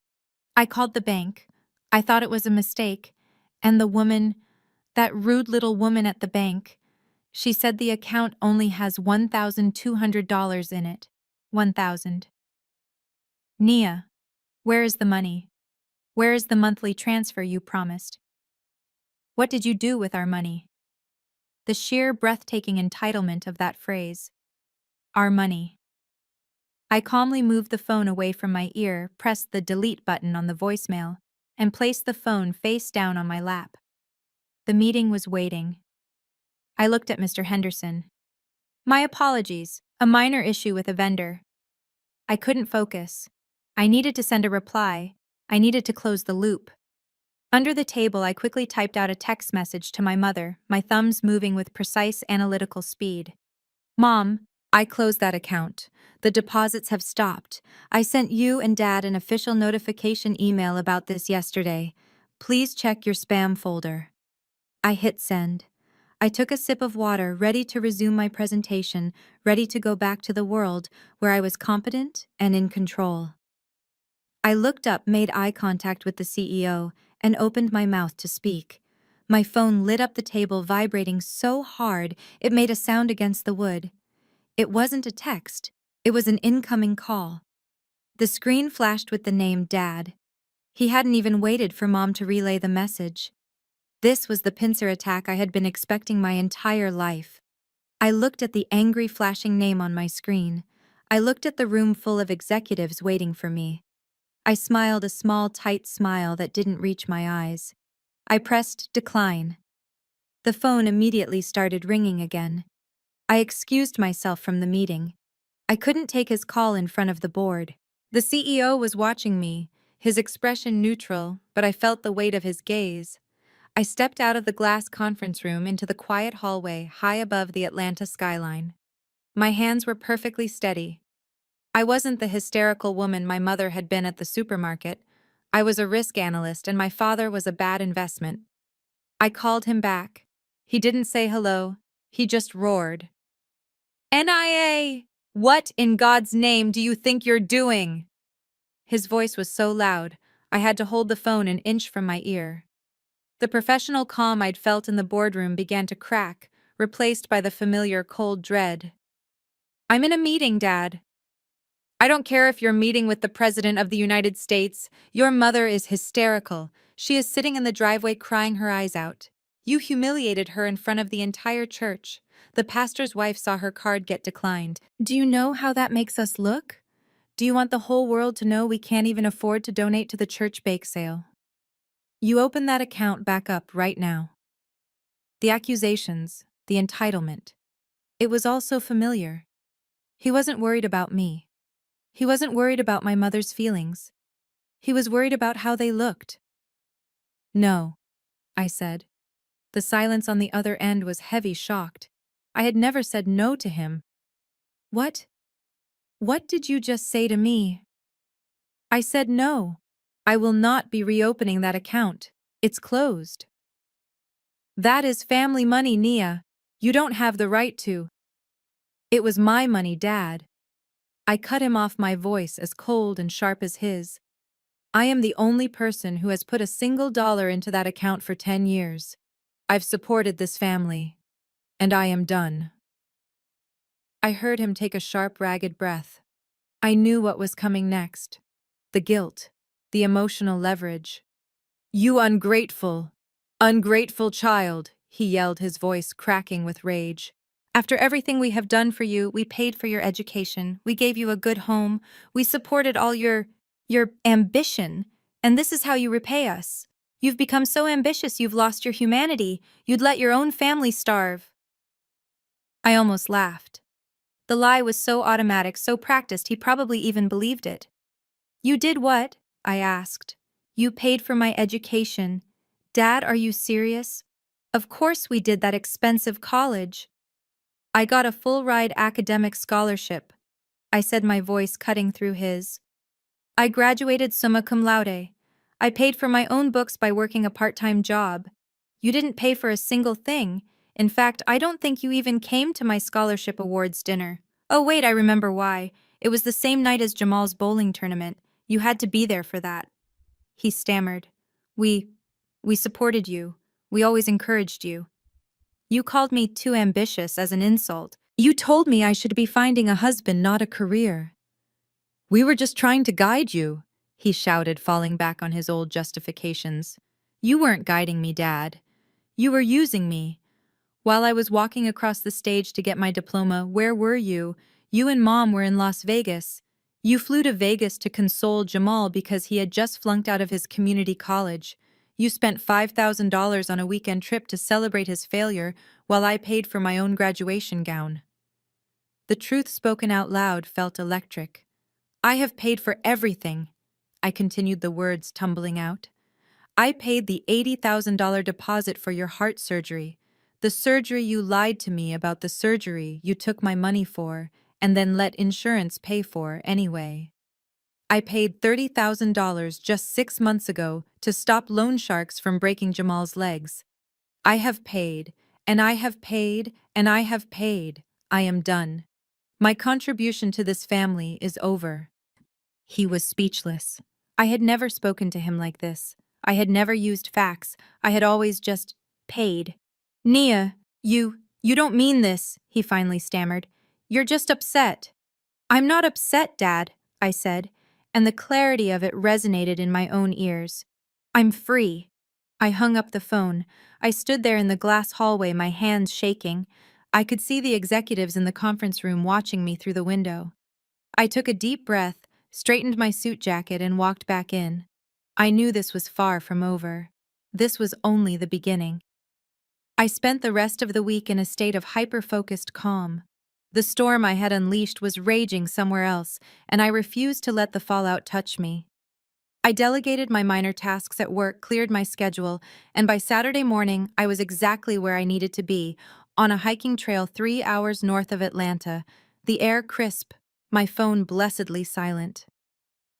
I called the bank. I thought it was a mistake. And the woman, that rude little woman at the bank, she said the account only has $1,200 in it. 1,000. Nia, where is the money? Where is the monthly transfer you promised? What did you do with our money? The sheer breathtaking entitlement of that phrase. Our money. I calmly moved the phone away from my ear, pressed the delete button on the voicemail, and placed the phone face down on my lap. The meeting was waiting. I looked at Mr. Henderson. My apologies, a minor issue with a vendor. I couldn't focus. I needed to send a reply. I needed to close the loop. Under the table, I quickly typed out a text message to my mother, my thumbs moving with precise analytical speed. Mom, I closed that account. The deposits have stopped. I sent you and Dad an official notification email about this yesterday. Please check your spam folder. I hit send. I took a sip of water, ready to resume my presentation, ready to go back to the world where I was competent and in control. I looked up, made eye contact with the CEO, and opened my mouth to speak. My phone lit up the table, vibrating so hard it made a sound against the wood. It wasn't a text. It was an incoming call. The screen flashed with the name Dad. He hadn't even waited for Mom to relay the message. This was the pincer attack I had been expecting my entire life. I looked at the angry flashing name on my screen. I looked at the room full of executives waiting for me. I smiled a small, tight smile that didn't reach my eyes. I pressed decline. The phone immediately started ringing again. I excused myself from the meeting. I couldn't take his call in front of the board. The CEO was watching me, his expression neutral, but I felt the weight of his gaze. I stepped out of the glass conference room into the quiet hallway high above the Atlanta skyline. My hands were perfectly steady. I wasn't the hysterical woman my mother had been at the supermarket. I was a risk analyst, and my father was a bad investment. I called him back. He didn't say hello. He just roared. NIA! What in God's name do you think you're doing? His voice was so loud, I had to hold the phone an inch from my ear. The professional calm I'd felt in the boardroom began to crack, replaced by the familiar cold dread. I'm in a meeting, Dad. I don't care if you're meeting with the President of the United States. Your mother is hysterical. She is sitting in the driveway crying her eyes out. You humiliated her in front of the entire church. The pastor's wife saw her card get declined. Do you know how that makes us look? Do you want the whole world to know we can't even afford to donate to the church bake sale? You open that account back up right now. The accusations, the entitlement. It was all so familiar. He wasn't worried about me. He wasn't worried about my mother's feelings. He was worried about how they looked. No, I said. The silence on the other end was heavy, shocked. I had never said no to him. What? What did you just say to me? I said no. I will not be reopening that account. It's closed. That is family money, Nia. You don't have the right to. It was my money, Dad. I cut him off, my voice as cold and sharp as his. I am the only person who has put a single dollar into that account for 10 years. I've supported this family. And I am done. I heard him take a sharp, ragged breath. I knew what was coming next. The guilt. The emotional leverage. You ungrateful child, he yelled, his voice cracking with rage. After everything we have done for you, we paid for your education, we gave you a good home, we supported all your ambition, and this is how you repay us. You've become so ambitious you've lost your humanity. You'd let your own family starve. I almost laughed. The lie was so automatic, so practiced, he probably even believed it. You did what? I asked. You paid for my education. Dad, are you serious? Of course we did, that expensive college. I got a full-ride academic scholarship, I said, my voice cutting through his. I graduated summa cum laude. I paid for my own books by working a part-time job. You didn't pay for a single thing. In fact, I don't think you even came to my scholarship awards dinner. Oh wait, I remember why. It was the same night as Jamal's bowling tournament. You had to be there for that. He stammered. We supported you. We always encouraged you. You called me too ambitious as an insult. You told me I should be finding a husband, not a career. We were just trying to guide you, he shouted, falling back on his old justifications. You weren't guiding me, Dad. You were using me. While I was walking across the stage to get my diploma, where were you? You and Mom were in Las Vegas. You flew to Vegas to console Jamal because he had just flunked out of his community college. You spent $5,000 on a weekend trip to celebrate his failure while I paid for my own graduation gown. The truth spoken out loud felt electric. I have paid for everything, I continued, the words tumbling out. I paid the $80,000 deposit for your heart surgery, the surgery you lied to me about, the surgery you took my money for and then let insurance pay for anyway. I paid $30,000 just 6 months ago to stop loan sharks from breaking Jamal's legs. I have paid, and I have paid, and I have paid. I am done. My contribution to this family is over. He was speechless. I had never spoken to him like this. I had never used facts. I had always just paid. Nia, you don't mean this, he finally stammered. You're just upset. I'm not upset, Dad, I said, and the clarity of it resonated in my own ears. I'm free. I hung up the phone. I stood there in the glass hallway, my hands shaking. I could see the executives in the conference room watching me through the window. I took a deep breath, straightened my suit jacket, and walked back in. I knew this was far from over. This was only the beginning. I spent the rest of the week in a state of hyper-focused calm. The storm I had unleashed was raging somewhere else, and I refused to let the fallout touch me. I delegated my minor tasks at work, cleared my schedule, and by Saturday morning I was exactly where I needed to be, on a hiking trail 3 hours north of Atlanta, the air crisp, my phone blessedly silent.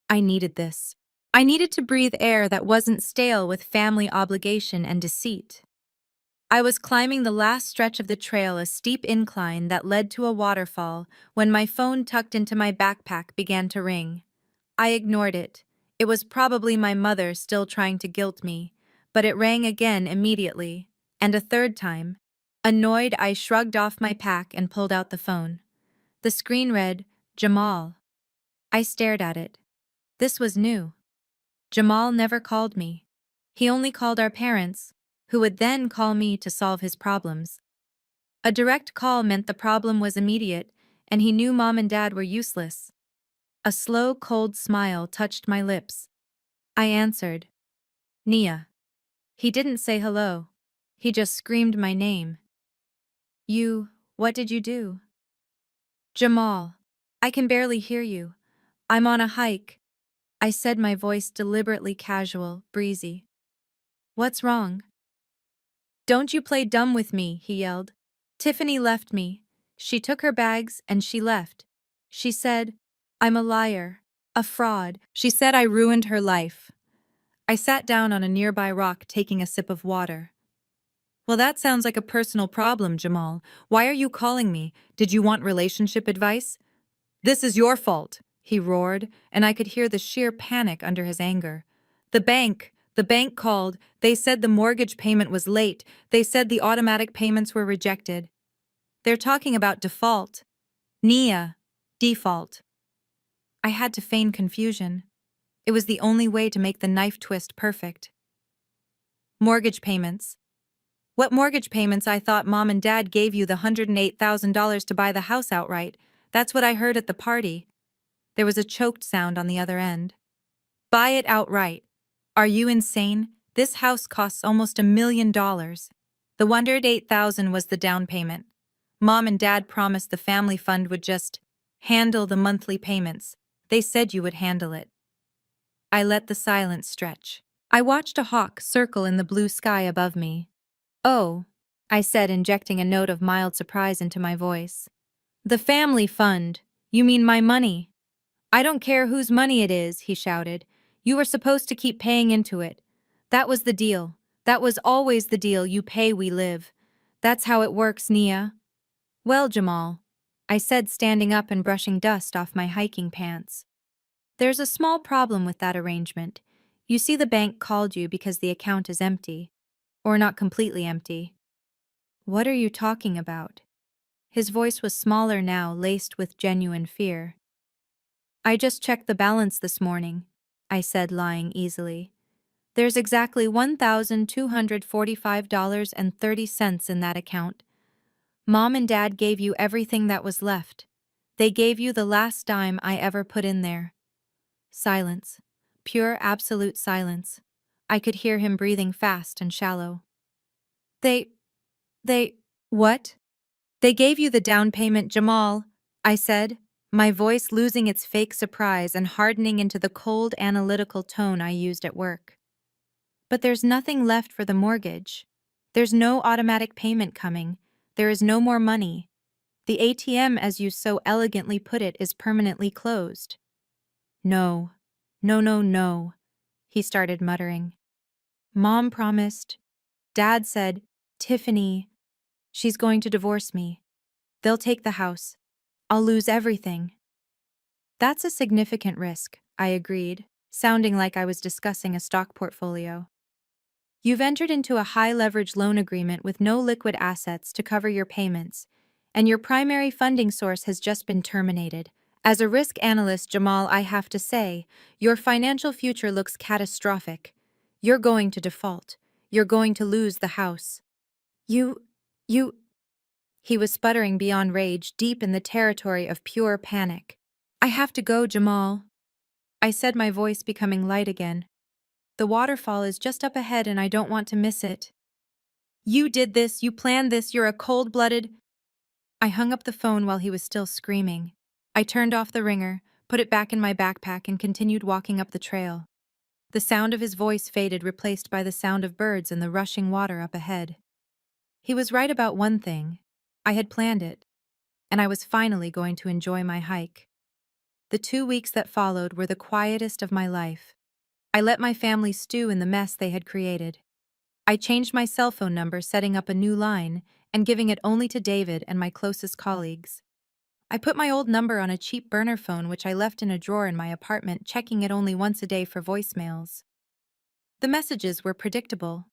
I needed this. I needed to breathe air that wasn't stale with family obligation and deceit. I was climbing the last stretch of the trail, a steep incline that led to a waterfall, when my phone tucked into my backpack began to ring. I ignored it. It was probably my mother still trying to guilt me, but it rang again immediately, and a third time. Annoyed, I shrugged off my pack and pulled out the phone. The screen read, Jamal. I stared at it. This was new. Jamal never called me. He only called our parents, who would then call me to solve his problems. A direct call meant the problem was immediate, and he knew Mom and Dad were useless. A slow, cold smile touched my lips. I answered. Nia. He didn't say hello. He just screamed my name. What did you do? Jamal. I can barely hear you. I'm on a hike. I said, my voice deliberately casual, breezy. What's wrong? Don't you play dumb with me, he yelled. Tiffany left me. She took her bags and she left. She said, I'm a liar, a fraud. She said I ruined her life. I sat down on a nearby rock, taking a sip of water. Well, that sounds like a personal problem, Jamal. Why are you calling me? Did you want relationship advice? This is your fault, he roared, and I could hear the sheer panic under his anger. The bank called. They said the mortgage payment was late. They said the automatic payments were rejected. They're talking about default. Nia, default. I had to feign confusion. It was the only way to make the knife twist perfect. Mortgage payments. What mortgage payments? I thought Mom and Dad gave you the $108,000 to buy the house outright. That's what I heard at the party. There was a choked sound on the other end. Buy it outright. Are you insane? This house costs almost $1 million. The $108,000 was the down payment. Mom and Dad promised the family fund would just handle the monthly payments. They said you would handle it. I let the silence stretch. I watched a hawk circle in the blue sky above me. Oh, I said, injecting a note of mild surprise into my voice. The family fund. You mean my money? I don't care whose money it is, he shouted. You were supposed to keep paying into it. That was the deal. That was always the deal. You pay, we live. That's how it works, Nia. Well, Jamal, I said, standing up and brushing dust off my hiking pants. There's a small problem with that arrangement. You see, the bank called you because the account is empty. Or not completely empty. What are you talking about? His voice was smaller now, laced with genuine fear. I just checked the balance this morning, I said, lying easily. There's exactly $1,245.30 in that account. Mom and Dad gave you everything that was left. They gave you the last dime I ever put in there. Silence. Pure, absolute silence. I could hear him breathing fast and shallow. What? They gave you the down payment, Jamal, I said, my voice losing its fake surprise and hardening into the cold, analytical tone I used at work. But there's nothing left for the mortgage. There's no automatic payment coming. There is no more money. The ATM, as you so elegantly put it, is permanently closed. No, no, he started muttering. Mom promised. Dad said, Tiffany, she's going to divorce me. They'll take the house. I'll lose everything. That's a significant risk, I agreed, sounding like I was discussing a stock portfolio. You've entered into a high-leverage loan agreement with no liquid assets to cover your payments, and your primary funding source has just been terminated. As a risk analyst, Jamal, I have to say, your financial future looks catastrophic. You're going to default. You're going to lose the house. You... He was sputtering beyond rage, deep in the territory of pure panic. I have to go, Jamal, I said, my voice becoming light again. The waterfall is just up ahead and I don't want to miss it. You did this, you planned this, you're a cold-blooded... I hung up the phone while he was still screaming. I turned off the ringer, put it back in my backpack, and continued walking up the trail. The sound of his voice faded, replaced by the sound of birds and the rushing water up ahead. He was right about one thing. I had planned it, and I was finally going to enjoy my hike. The 2 weeks that followed were the quietest of my life. I let my family stew in the mess they had created. I changed my cell phone number, setting up a new line, and giving it only to David and my closest colleagues. I put my old number on a cheap burner phone which I left in a drawer in my apartment, checking it only once a day for voicemails. The messages were predictable.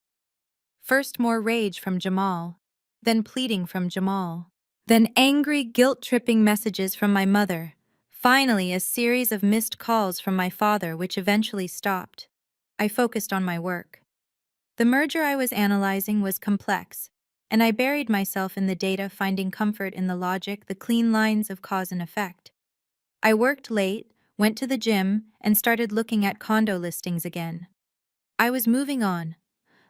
First more rage from Jamal, then pleading from Jamal, then angry, guilt-tripping messages from my mother, finally a series of missed calls from my father which eventually stopped. I focused on my work. The merger I was analyzing was complex, and I buried myself in the data, finding comfort in the logic, the clean lines of cause and effect. I worked late, went to the gym, and started looking at condo listings again. I was moving on.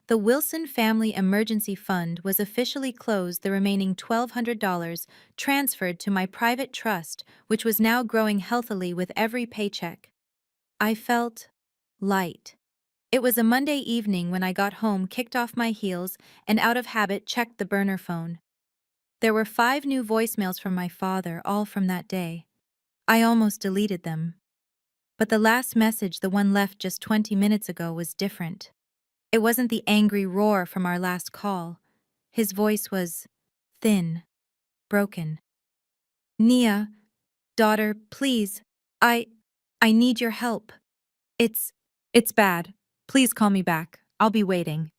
The Wilson Family Emergency Fund was officially closed, the remaining $1,200 transferred to my private trust, which was now growing healthily with every paycheck. I felt light. It was a Monday evening when I got home, kicked off my heels, and out of habit checked the burner phone. There were 5 new voicemails from my father, all from that day. I almost deleted them. But the last message, the one left just 20 minutes ago, was different. It wasn't the angry roar from our last call. His voice was thin, broken. Nia, daughter, please, I need your help. It's bad. Please call me back. I'll be waiting.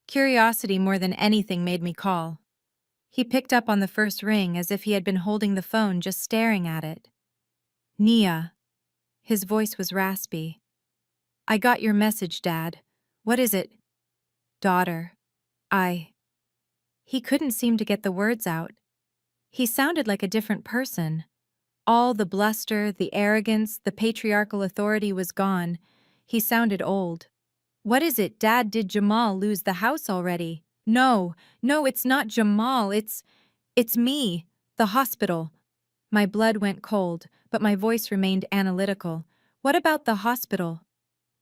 Curiosity more than anything made me call. He picked up on the first ring as if he had been holding the phone, just staring at it. Nia. His voice was raspy. I got your message, Dad. What is it? Daughter. He couldn't seem to get the words out. He sounded like a different person. All the bluster, the arrogance, the patriarchal authority was gone. He sounded old. What is it, Dad? Did Jamal lose the house already? No, it's not Jamal, It's me, the hospital. My blood went cold, but my voice remained analytical. What about the hospital?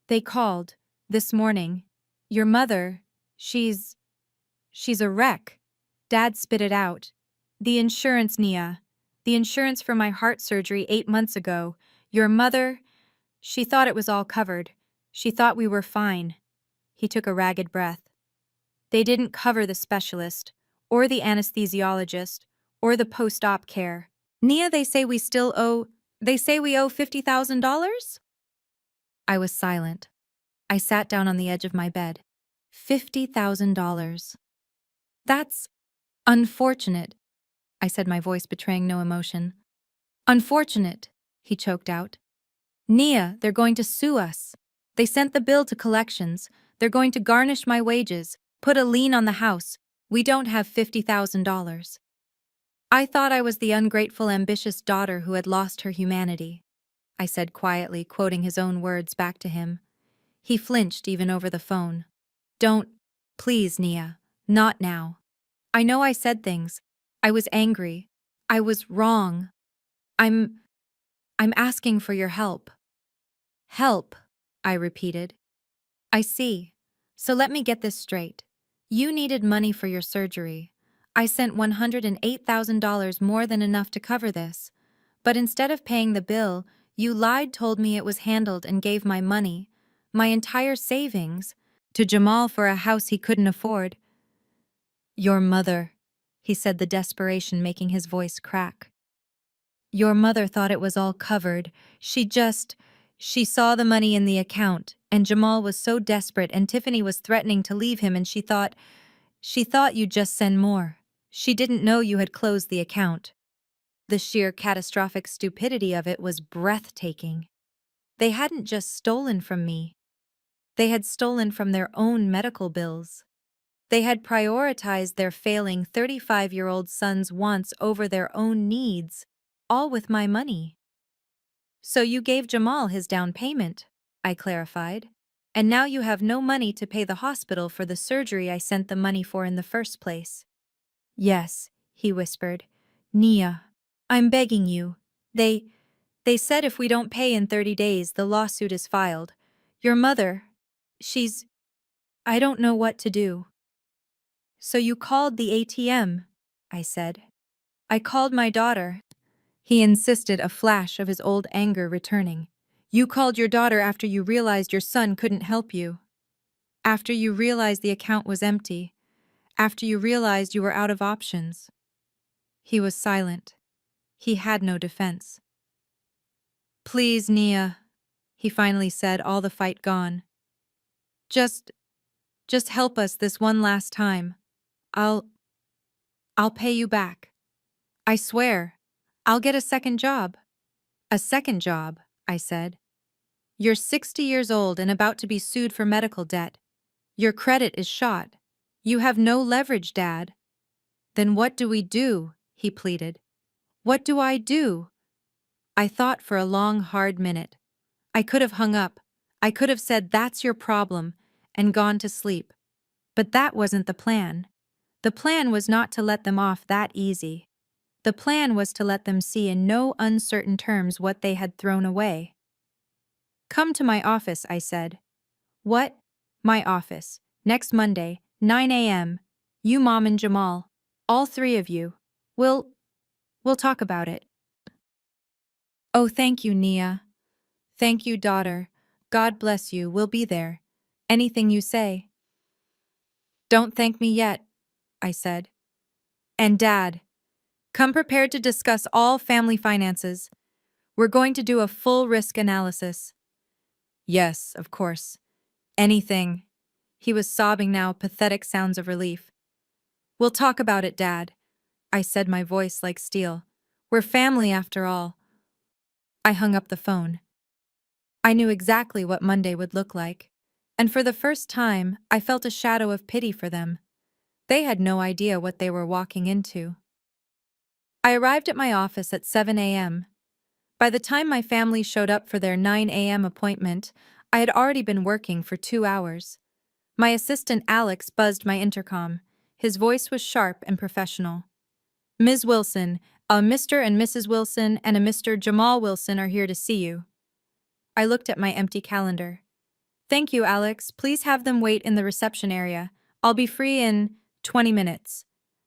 They called. This morning. Your mother, she's a wreck. Dad spit it out. The insurance, Nia. The insurance for my heart surgery 8 months ago. Your mother, she thought it was all covered. She thought we were fine. He took a ragged breath. They didn't cover the specialist, or the anesthesiologist, or the post-op care. Nia, they say we owe $50,000? I was silent. I sat down on the edge of my bed. $50,000. That's unfortunate, I said, my voice betraying no emotion. Unfortunate, he choked out. Nia, they're going to sue us. They sent the bill to collections. They're going to garnish my wages, put a lien on the house. We don't have $50,000. I thought I was the ungrateful, ambitious daughter who had lost her humanity, I said quietly, quoting his own words back to him. He flinched even over the phone. Don't, please, Nia, not now. I know I said things. I was angry. I was wrong. I'm asking for your help. Help, I repeated. I see. So let me get this straight. You needed money for your surgery. I sent $108,000, more than enough to cover this. But instead of paying the bill, you lied, told me it was handled, and gave my money, my entire savings, to Jamal for a house he couldn't afford. Your mother, he said, the desperation making his voice crack. Your mother thought it was all covered. She saw the money in the account, and Jamal was so desperate, and Tiffany was threatening to leave him, and she thought you'd just send more. She didn't know you had closed the account. The sheer catastrophic stupidity of it was breathtaking. They hadn't just stolen from me. They had stolen from their own medical bills. They had prioritized their failing 35-year-old son's wants over their own needs, all with my money. So you gave Jamal his down payment, I clarified, and now you have no money to pay the hospital for the surgery I sent the money for in the first place. Yes, he whispered. Nia, I'm begging you. They said if we don't pay in 30 days, the lawsuit is filed. Your mother, I don't know what to do. So you called the ATM, I said. I called my daughter. He insisted, a flash of his old anger returning. You called your daughter after you realized your son couldn't help you. After you realized the account was empty. After you realized you were out of options. He was silent. He had no defense. Please, Nia, he finally said, all the fight gone. Just help us this one last time. I'll pay you back. I swear. I'll get a second job. A second job, I said. You're 60 years old and about to be sued for medical debt. Your credit is shot. You have no leverage, Dad. Then what do we do? He pleaded. What do I do? I thought for a long, hard minute. I could have hung up. I could have said, that's your problem, and gone to sleep. But that wasn't the plan. The plan was not to let them off that easy. The plan was to let them see in no uncertain terms what they had thrown away. Come to my office, I said. What? My office. Next Monday, 9 a.m. You, Mom, and Jamal. All three of you. We'll talk about it. Oh, thank you, Nia. Thank you, daughter. God bless you. We'll be there. Anything you say. Don't thank me yet, I said. And Dad, come prepared to discuss all family finances. We're going to do a full risk analysis. Yes, of course. Anything. He was sobbing now, pathetic sounds of relief. We'll talk about it, Dad, I said, my voice like steel. We're family after all. I hung up the phone. I knew exactly what Monday would look like, and for the first time, I felt a shadow of pity for them. They had no idea what they were walking into. I arrived at my office at 7 a.m. By the time my family showed up for their 9 a.m. appointment, I had already been working for 2 hours. My assistant Alex buzzed my intercom. His voice was sharp and professional. Ms. Wilson, a Mr. and Mrs. Wilson and a Mr. Jamal Wilson are here to see you. I looked at my empty calendar. Thank you, Alex. Please have them wait in the reception area. I'll be free in 20 minutes.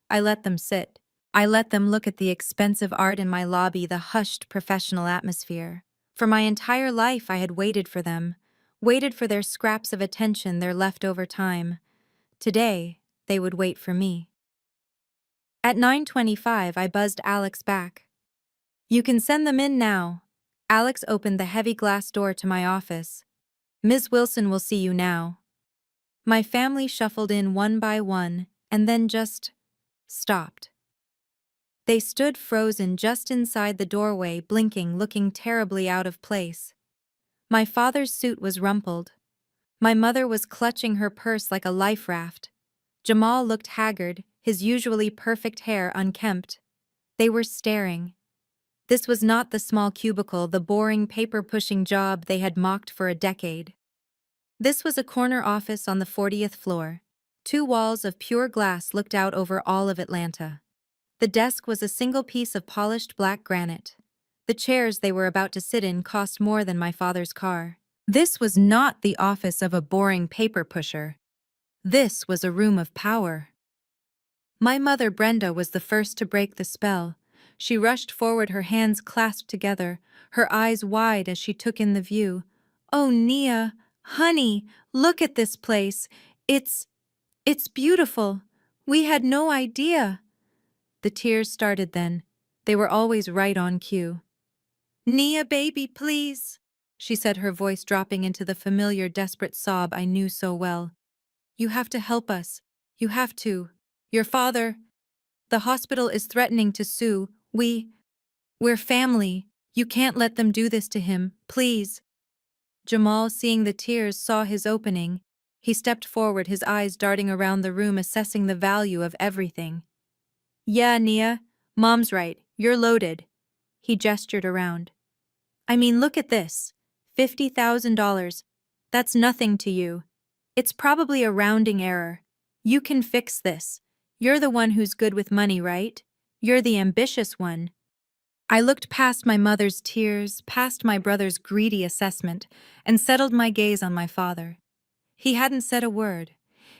I let them sit. I let them look at the expensive art in my lobby, the hushed professional atmosphere. For my entire life, I had waited for them, waited for their scraps of attention, their leftover time. Today, they would wait for me. At 9:25, I buzzed Alex back. You can send them in now. Alex opened the heavy glass door to my office. Ms. Wilson will see you now. My family shuffled in one by one and then just stopped. They stood frozen just inside the doorway, blinking, looking terribly out of place. My father's suit was rumpled. My mother was clutching her purse like a life raft. Jamal looked haggard, his usually perfect hair unkempt. They were staring. This was not the small cubicle, the boring paper-pushing job they had mocked for a decade. This was a corner office on the 40th floor. 2 walls of pure glass looked out over all of Atlanta. The desk was a single piece of polished black granite. The chairs they were about to sit in cost more than my father's car. This was not the office of a boring paper pusher. This was a room of power. My mother, Brenda, was the first to break the spell. She rushed forward, her hands clasped together, her eyes wide as she took in the view. "Oh, Nia, honey, look at this place. It's beautiful. We had no idea." The tears started then. They were always right on cue. "Nia, baby, please," she said, her voice dropping into the familiar, desperate sob I knew so well. "You have to help us. You have to. Your father. The hospital is threatening to sue. We're family. You can't let them do this to him, please." Jamal, seeing the tears, saw his opening. He stepped forward, his eyes darting around the room, assessing the value of everything. "Yeah, Nia, Mom's right. You're loaded." He gestured around. "I mean, look at this. $50,000. That's nothing to you. It's probably a rounding error. You can fix this. You're the one who's good with money, right? You're the ambitious one." I looked past my mother's tears, past my brother's greedy assessment, and settled my gaze on my father. He hadn't said a word.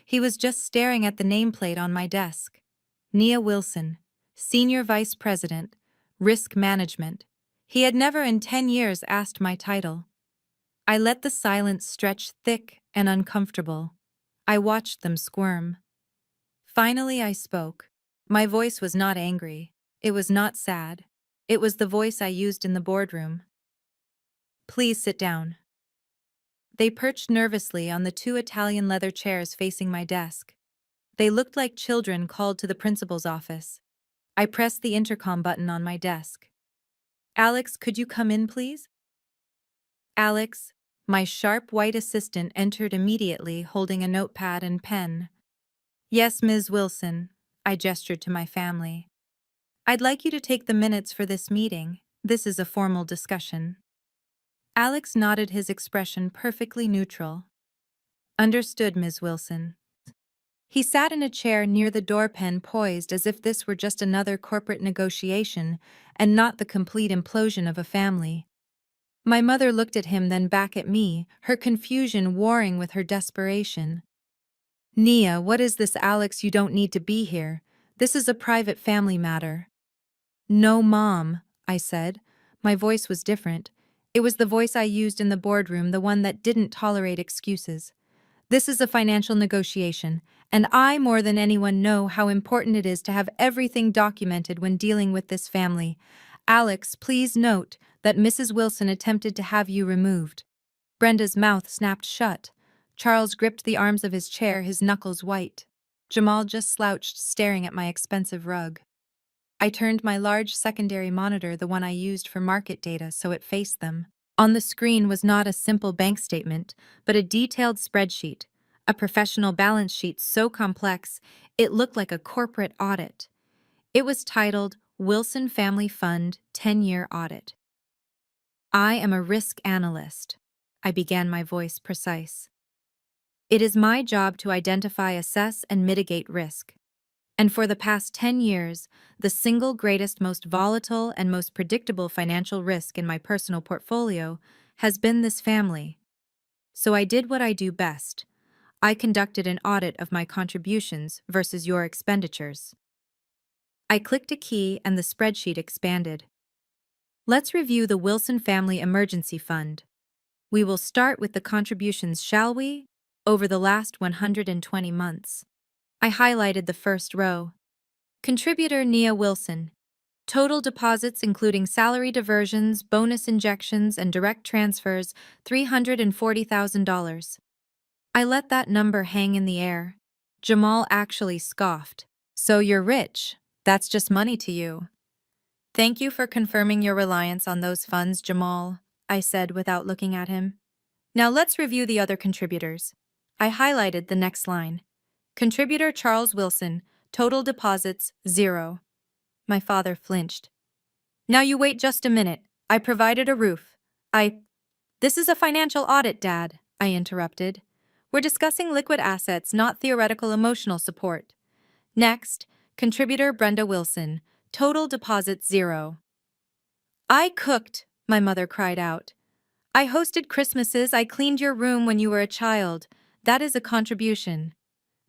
He was just staring at the nameplate on my desk. Nia Wilson, Senior Vice President, Risk Management. He had never in 10 years asked my title. I let the silence stretch thick and uncomfortable. I watched them squirm. Finally, I spoke. My voice was not angry. It was not sad. It was the voice I used in the boardroom. "Please sit down." They perched nervously on the 2 Italian leather chairs facing my desk. They looked like children called to the principal's office. I pressed the intercom button on my desk. "Alex, could you come in, please?" Alex, my sharp white assistant, entered immediately, holding a notepad and pen. "Yes, Ms. Wilson," I gestured to my family. "I'd like you to take the minutes for this meeting. This is a formal discussion." Alex nodded, his expression perfectly neutral. "Understood, Ms. Wilson." He sat in a chair near the door, pen poised as if this were just another corporate negotiation and not the complete implosion of a family. My mother looked at him, then back at me, her confusion warring with her desperation. "Nia, what is this, Alex? You don't need to be here. This is a private family matter." "No, Mom," I said. My voice was different. It was the voice I used in the boardroom, the one that didn't tolerate excuses. "This is a financial negotiation, and I more than anyone know how important it is to have everything documented when dealing with this family. Alex, please note that Mrs. Wilson attempted to have you removed." Brenda's mouth snapped shut. Charles gripped the arms of his chair, his knuckles white. Jamal just slouched, staring at my expensive rug. I turned my large secondary monitor, the one I used for market data, so it faced them. On the screen was not a simple bank statement, but a detailed spreadsheet, a professional balance sheet so complex it looked like a corporate audit. It was titled Wilson Family Fund 10-Year Audit. "I am a risk analyst," I began, my voice precise. "It is my job to identify, assess, and mitigate risk. And for the past 10 years, the single greatest, most volatile, and most predictable financial risk in my personal portfolio has been this family. So I did what I do best. I conducted an audit of my contributions versus your expenditures. I clicked a key and the spreadsheet expanded. Let's review the Wilson Family Emergency Fund. We will start with the contributions, shall we? Over the last 120 months. I highlighted the first row. Contributor Nia Wilson. Total deposits including salary diversions, bonus injections, and direct transfers, $340,000. I let that number hang in the air. Jamal actually scoffed. So you're rich. That's just money to you. Thank you for confirming your reliance on those funds, Jamal, I said without looking at him. Now let's review the other contributors. I highlighted the next line. Contributor Charles Wilson, total deposits, 0. My father flinched. Now you wait just a minute. I provided a roof. This is a financial audit, Dad, I interrupted. We're discussing liquid assets, not theoretical emotional support. Next, contributor Brenda Wilson, total deposits, 0. I cooked, my mother cried out. I hosted Christmases, I cleaned your room when you were a child. That is a contribution.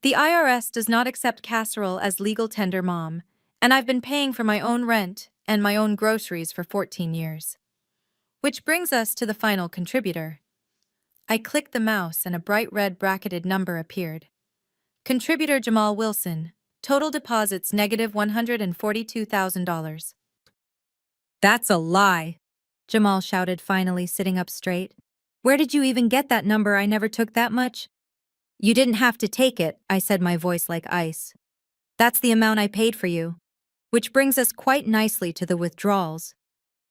The IRS does not accept casserole as legal tender, Mom, and I've been paying for my own rent and my own groceries for 14 years. Which brings us to the final contributor. I clicked the mouse and a bright red bracketed number appeared. Contributor Jamal Wilson, total deposits negative $142,000. That's a lie, Jamal shouted, finally sitting up straight. Where did you even get that number? I never took that much. You didn't have to take it, I said, my voice like ice. That's the amount I paid for you. Which brings us quite nicely to the withdrawals.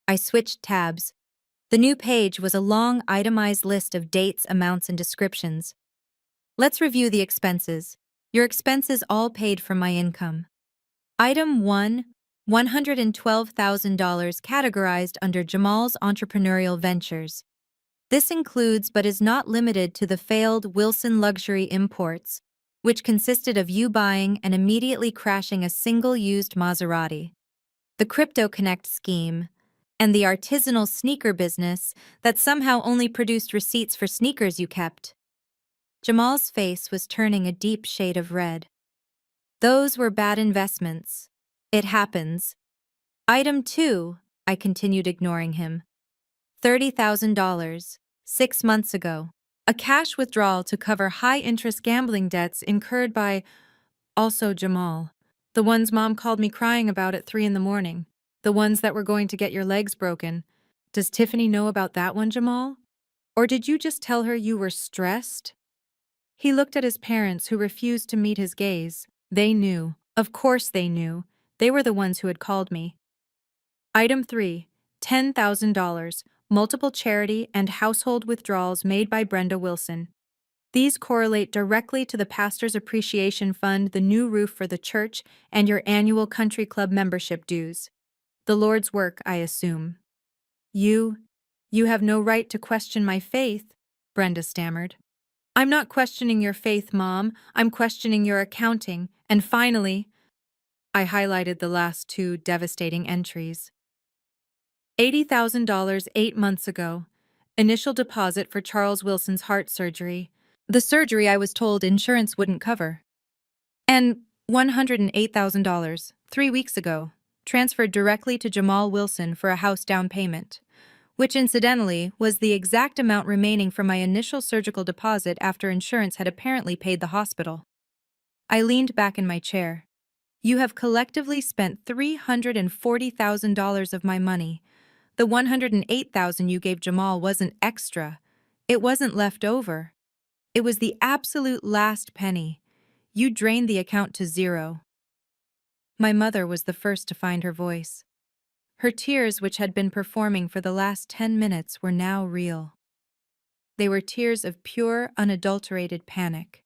I switched tabs. The new page was a long, itemized list of dates, amounts, and descriptions. Let's review the expenses. Your expenses all paid from my income. Item 1, $112,000 categorized under Jamal's entrepreneurial ventures. This includes but is not limited to the failed Wilson Luxury Imports, which consisted of you buying and immediately crashing a single used Maserati, the Crypto Connect scheme, and the artisanal sneaker business that somehow only produced receipts for sneakers you kept. Jamal's face was turning a deep shade of red. Those were bad investments. It happens. Item 2, I continued, ignoring him. $30,000, 6 months ago. A cash withdrawal to cover high-interest gambling debts incurred by, also Jamal. The ones Mom called me crying about at 3 in the morning. The ones that were going to get your legs broken. Does Tiffany know about that one, Jamal? Or did you just tell her you were stressed? He looked at his parents, who refused to meet his gaze. They knew. Of course they knew. They were the ones who had called me. Item 3, $10,000, multiple charity and household withdrawals made by Brenda Wilson. These correlate directly to the Pastor's Appreciation Fund, the new roof for the church, and your annual country club membership dues. The Lord's work, I assume. You have no right to question my faith, Brenda stammered. I'm not questioning your faith, Mom. I'm questioning your accounting. And finally, I highlighted the last 2 devastating entries. $80,000 8 months ago. Initial deposit for Charles Wilson's heart surgery. The surgery I was told insurance wouldn't cover. And $108,000 3 weeks ago, transferred directly to Jamal Wilson for a house down payment, which incidentally was the exact amount remaining from my initial surgical deposit after insurance had apparently paid the hospital. I leaned back in my chair. You have collectively spent $340,000 of my money. The $108,000 you gave Jamal wasn't extra. It wasn't left over. It was the absolute last penny. You drained the account to 0. My mother was the first to find her voice. Her tears, which had been performing for the last 10 minutes, were now real. They were tears of pure, unadulterated panic.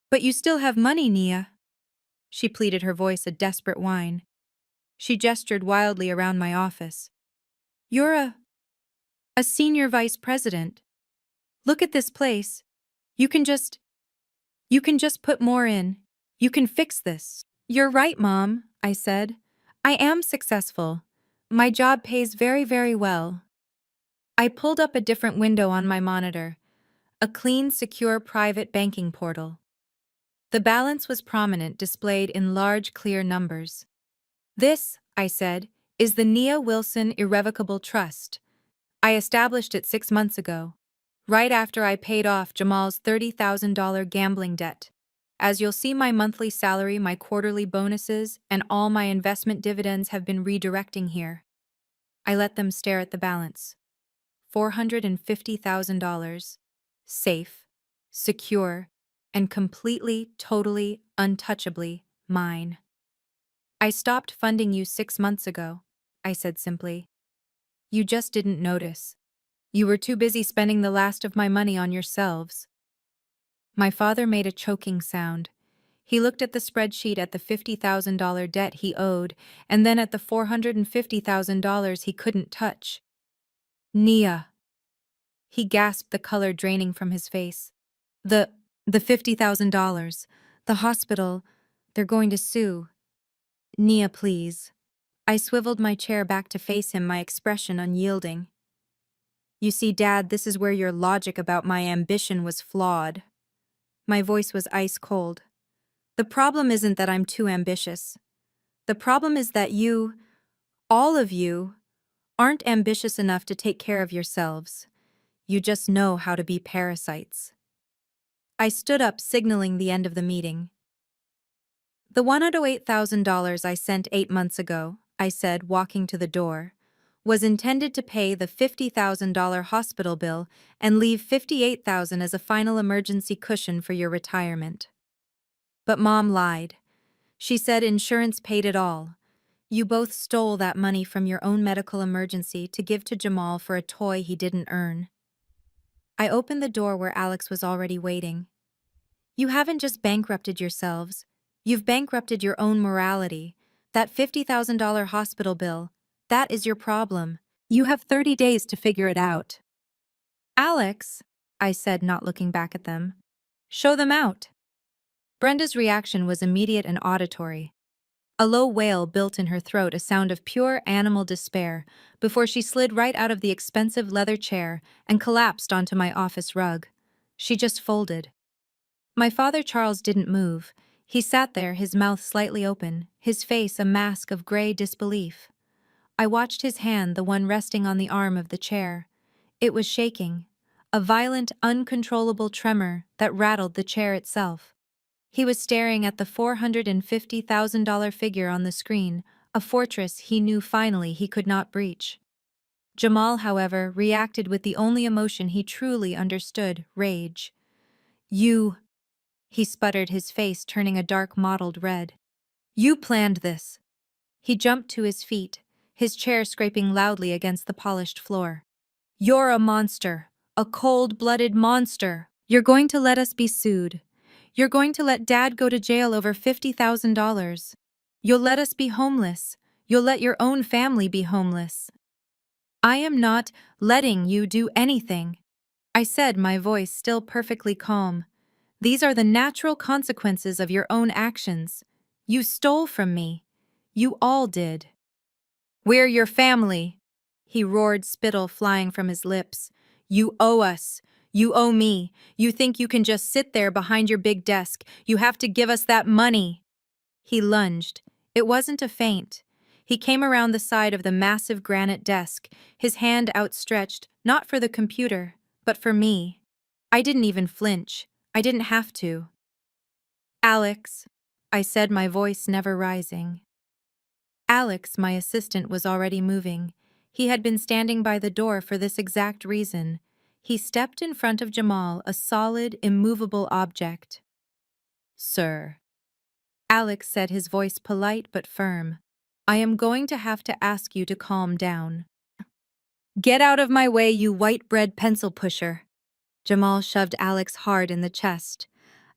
But you still have money, Nia. She pleaded, her voice a desperate whine. She gestured wildly around my office. You're a senior vice president. Look at this place. You can just... You can just put more in. You can fix this. You're right, Mom, I said. I am successful. My job pays very, very well. I pulled up a different window on my monitor, a clean, secure private banking portal. The balance was prominent, displayed in large, clear numbers. This, I said, is the Nia Wilson Irrevocable Trust. I established it 6 months ago, right after I paid off Jamal's $30,000 gambling debt. As you'll see, my monthly salary, my quarterly bonuses, and all my investment dividends have been redirecting here. I let them stare at the balance. $450,000. Safe, secure, and completely, totally, untouchably mine. I stopped funding you 6 months ago, I said simply. You just didn't notice. You were too busy spending the last of my money on yourselves. My father made a choking sound. He looked at the spreadsheet at the $50,000 debt he owed, and then at the $450,000 he couldn't touch. Nia. He gasped, the color draining from his face. The $50,000. The hospital. They're going to sue. Nia, please. I swiveled my chair back to face him, my expression unyielding. You see, Dad, this is where your logic about my ambition was flawed. My voice was ice cold. The problem isn't that I'm too ambitious. The problem is that you, all of you, aren't ambitious enough to take care of yourselves. You just know how to be parasites. I stood up, signaling the end of the meeting. The $108,000 I sent 8 months ago, I said, walking to the door, was intended to pay the $50,000 hospital bill and leave $58,000 as a final emergency cushion for your retirement. But Mom lied. She said insurance paid it all. You both stole that money from your own medical emergency to give to Jamal for a toy he didn't earn. I opened the door where Alex was already waiting. You haven't just bankrupted yourselves. You've bankrupted your own morality. That $50,000 hospital bill, that is your problem. You have 30 days to figure it out. Alex, I said, not looking back at them. Show them out. Brenda's reaction was immediate and auditory. A low wail built in her throat, a sound of pure animal despair, before she slid right out of the expensive leather chair and collapsed onto my office rug. She just folded. My father Charles didn't move. He sat there, his mouth slightly open, his face a mask of gray disbelief. I watched his hand, the one resting on the arm of the chair. It was shaking, a violent, uncontrollable tremor that rattled the chair itself. He was staring at the $450,000 figure on the screen, a fortress he knew finally he could not breach. Jamal, however, reacted with the only emotion he truly understood, rage. You, he sputtered, his face turning a dark mottled red. You planned this. He jumped to his feet, his chair scraping loudly against the polished floor. You're a monster, a cold-blooded monster. You're going to let us be sued. You're going to let Dad go to jail over $50,000. You'll let us be homeless. You'll let your own family be homeless. I am not letting you do anything, I said, my voice still perfectly calm. These are the natural consequences of your own actions. You stole from me. You all did. We're your family, he roared, spittle flying from his lips. You owe us. You owe me. You think you can just sit there behind your big desk. You have to give us that money. He lunged. It wasn't a feint. He came around the side of the massive granite desk, his hand outstretched, not for the computer, but for me. I didn't even flinch. I didn't have to. Alex, I said, my voice never rising. Alex, my assistant, was already moving. He had been standing by the door for this exact reason. He stepped in front of Jamal, a solid, immovable object. Sir, Alex said, his voice polite but firm. I am going to have to ask you to calm down. Get out of my way, you white-bread pencil pusher. Jamal shoved Alex hard in the chest.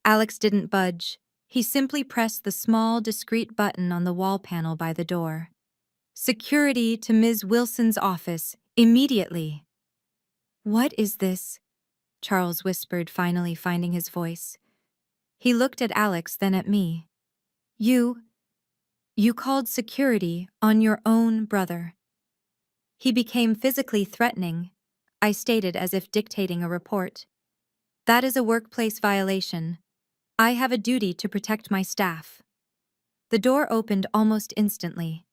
Alex didn't budge. He simply pressed the small, discreet button on the wall panel by the door. Security to Ms. Wilson's office, immediately. What is this? Charles whispered, finally finding his voice. He looked at Alex, then at me. You called security on your own brother. He became physically threatening, I stated as if dictating a report. That is a workplace violation. I have a duty to protect my staff. The door opened almost instantly.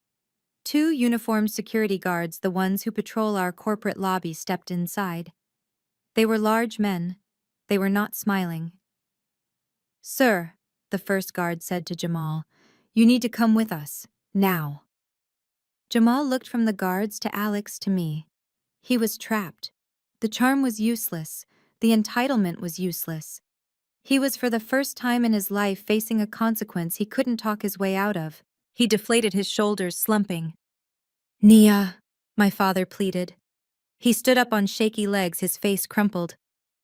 Two uniformed security guards, the ones who patrol our corporate lobby, stepped inside. They were large men. They were not smiling. "Sir," the first guard said to Jamal, "you need to come with us, now." Jamal looked from the guards to Alex to me. He was trapped. The charm was useless. The entitlement was useless. He was for the first time in his life facing a consequence he couldn't talk his way out of. He deflated his shoulders, slumping. "Nia," my father pleaded. He stood up on shaky legs, his face crumpled.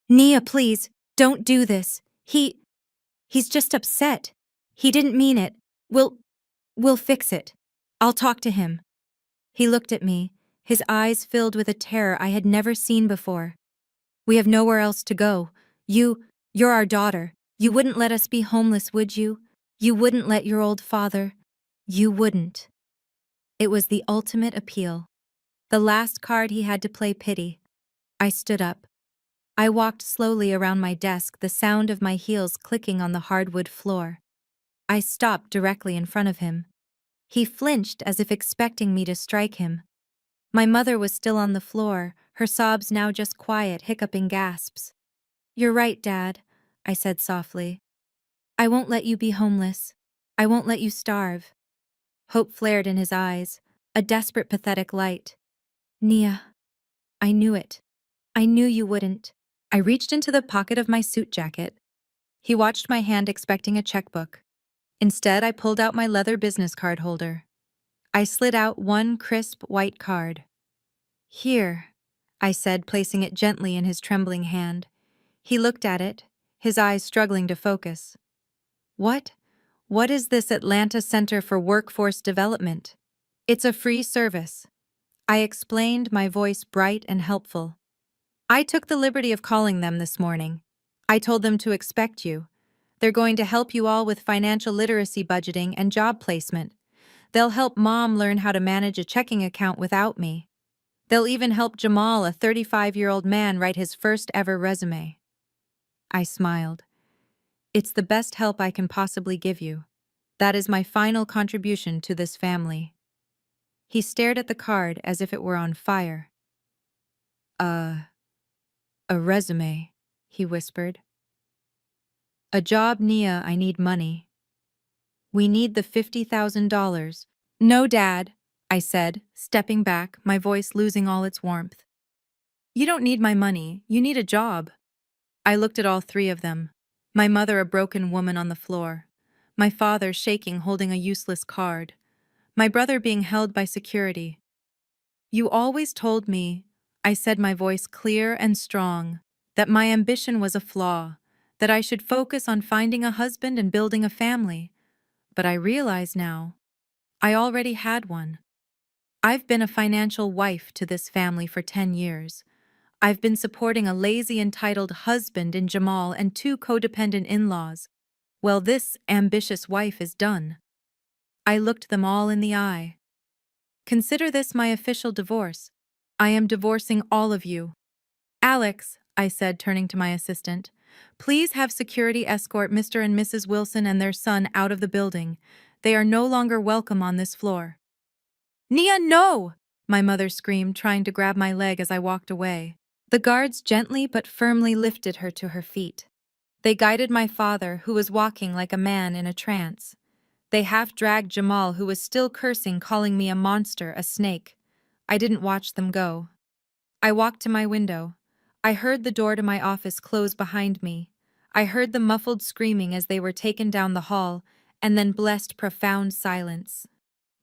"Nia, please, don't do this. He's just upset. He didn't mean it. We'll fix it. I'll talk to him." He looked at me, his eyes filled with a terror I had never seen before. "We have nowhere else to go. You're our daughter. You wouldn't let us be homeless, would you? You wouldn't let your old father. You wouldn't." It was the ultimate appeal. The last card he had to play pity. I stood up. I walked slowly around my desk, the sound of my heels clicking on the hardwood floor. I stopped directly in front of him. He flinched as if expecting me to strike him. My mother was still on the floor, her sobs now just quiet, hiccuping gasps. "You're right, Dad," I said softly. "I won't let you be homeless. I won't let you starve." Hope flared in his eyes, a desperate, pathetic light. "Nia, I knew it. I knew you wouldn't." I reached into the pocket of my suit jacket. He watched my hand, expecting a checkbook. Instead, I pulled out my leather business card holder. I slid out one crisp white card. "Here," I said, placing it gently in his trembling hand. He looked at it, his eyes struggling to focus. What is this Atlanta Center for Workforce Development?" "It's a free service," I explained, my voice bright and helpful. "I took the liberty of calling them this morning. I told them to expect you. They're going to help you all with financial literacy, budgeting, and job placement. They'll help Mom learn how to manage a checking account without me. They'll even help Jamal, a 35-year-old man, write his first ever resume." I smiled. "It's the best help I can possibly give you. That is my final contribution to this family." He stared at the card as if it were on fire. A resume," he whispered. "A job, Nia, I need money. We need the $50,000. "No, Dad," I said, stepping back, my voice losing all its warmth. "You don't need my money, you need a job." I looked at all three of them. My mother, a broken woman on the floor. My father, shaking, holding a useless card. My brother being held by security. "You always told me," I said, my voice clear and strong, "that my ambition was a flaw, that I should focus on finding a husband and building a family. But I realize now, I already had one. I've been a financial wife to this family for 10 years. I've been supporting a lazy, entitled husband in Jamal and two codependent in-laws. Well, this ambitious wife is done." I looked them all in the eye. "Consider this my official divorce. I am divorcing all of you." "Alex," I said, turning to my assistant, "please have security escort Mr. and Mrs. Wilson and their son out of the building. They are no longer welcome on this floor." "Nia, no!" my mother screamed, trying to grab my leg as I walked away. The guards gently but firmly lifted her to her feet. They guided my father, who was walking like a man in a trance. They half-dragged Jamal, who was still cursing, calling me a monster, a snake. I didn't watch them go. I walked to my window. I heard the door to my office close behind me. I heard the muffled screaming as they were taken down the hall, and then blessed profound silence.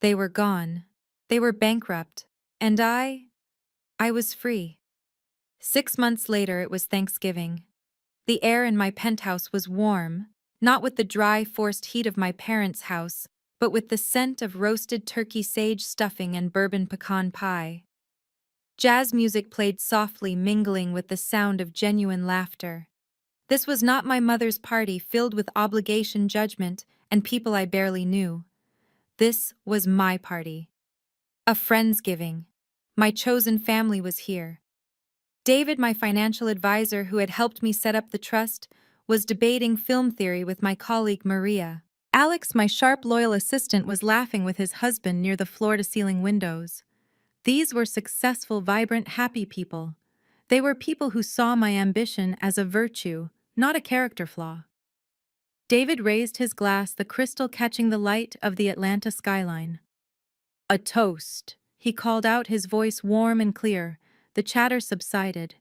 They were gone. They were bankrupt. And I was free. 6 months later, it was Thanksgiving. The air in my penthouse was warm, not with the dry, forced heat of my parents' house, but with the scent of roasted turkey, sage stuffing, and bourbon pecan pie. Jazz music played softly, mingling with the sound of genuine laughter. This was not my mother's party filled with obligation, judgment, and people I barely knew. This was my party. A friendsgiving. My chosen family was here. David, my financial advisor who had helped me set up the trust, was debating film theory with my colleague Maria. Alex, my sharp, loyal assistant, was laughing with his husband near the floor-to-ceiling windows. These were successful, vibrant, happy people. They were people who saw my ambition as a virtue, not a character flaw. David raised his glass, the crystal catching the light of the Atlanta skyline. A toast, he called out, his voice warm and clear. The chatter subsided.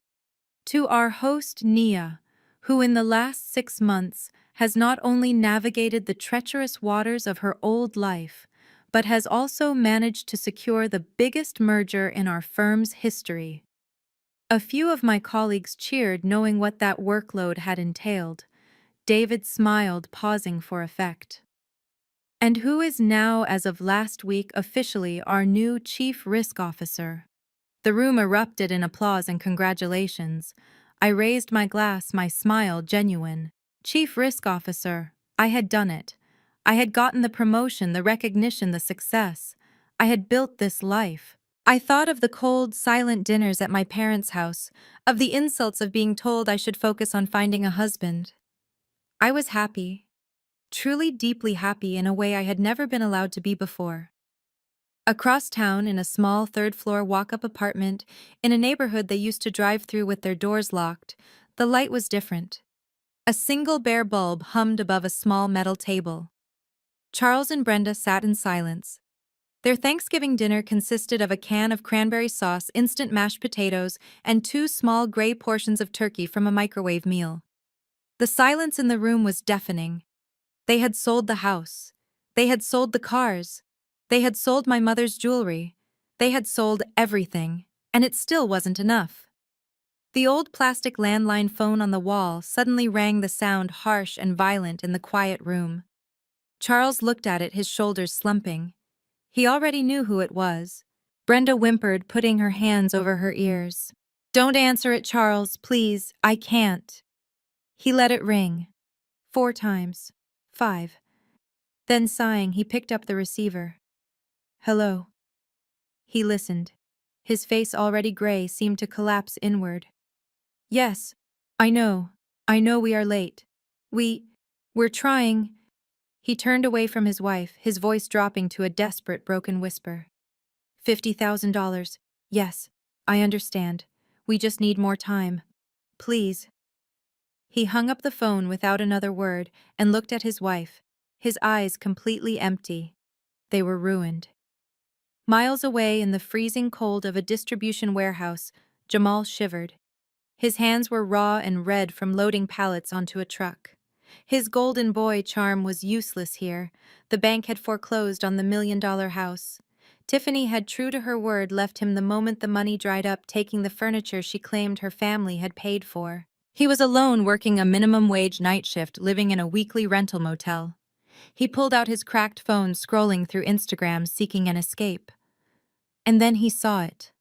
To our host, Nia, who in the last 6 months has not only navigated the treacherous waters of her old life, but has also managed to secure the biggest merger in our firm's history. A few of my colleagues cheered, knowing what that workload had entailed. David smiled, pausing for effect. And who is now, as of last week, officially our new Chief Risk Officer. The room erupted in applause and congratulations. I raised my glass, my smile genuine. Chief Risk Officer, I had done it. I had gotten the promotion, the recognition, the success. I had built this life. I thought of the cold, silent dinners at my parents' house, of the insults of being told I should focus on finding a husband. I was happy, truly deeply happy in a way I had never been allowed to be before. Across town, in a small third-floor walk-up apartment, in a neighborhood they used to drive through with their doors locked, the light was different. A single bare bulb hummed above a small metal table. Charles and Brenda sat in silence. Their Thanksgiving dinner consisted of a can of cranberry sauce, instant mashed potatoes, and 2 small gray portions of turkey from a microwave meal. The silence in the room was deafening. They had sold the house. They had sold the cars. They had sold my mother's jewelry. They had sold everything, and it still wasn't enough. The old plastic landline phone on the wall suddenly rang, the sound harsh and violent in the quiet room. Charles looked at it, his shoulders slumping. He already knew who it was. Brenda whimpered, putting her hands over her ears. "Don't answer it, Charles, please. I can't." He let it ring. 4 times. 5. Then, sighing, he picked up the receiver. "Hello." He listened. His face, already gray, seemed to collapse inward. "Yes, I know we are late. We're trying." He turned away from his wife, his voice dropping to a desperate, broken whisper. $50,000. Yes, I understand. We just need more time. Please." He hung up the phone without another word and looked at his wife, his eyes completely empty. They were ruined. Miles away in the freezing cold of a distribution warehouse, Jamal shivered. His hands were raw and red from loading pallets onto a truck. His golden boy charm was useless here. The bank had foreclosed on the $1 million house. Tiffany had, true to her word, left him the moment the money dried up, taking the furniture she claimed her family had paid for. He was alone, working a minimum-wage night shift, living in a weekly rental motel. He pulled out his cracked phone, scrolling through Instagram, seeking an escape. And then he saw it.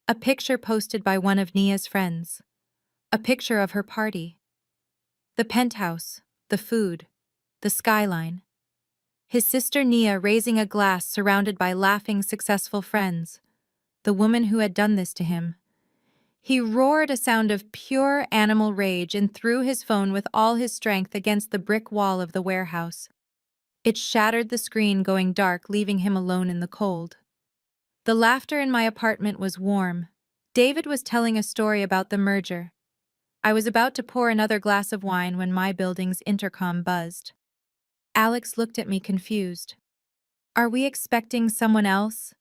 A picture posted by one of Nia's friends. A picture of her party. The penthouse, the food, the skyline. His sister Nia raising a glass surrounded by laughing, successful friends. The woman who had done this to him. He roared a sound of pure animal rage and threw his phone with all his strength against the brick wall of the warehouse. It shattered the screen, going dark, leaving him alone in the cold. The laughter in my apartment was warm. David was telling a story about the merger. I was about to pour another glass of wine when my building's intercom buzzed. Alex looked at me confused. "Are we expecting someone else?"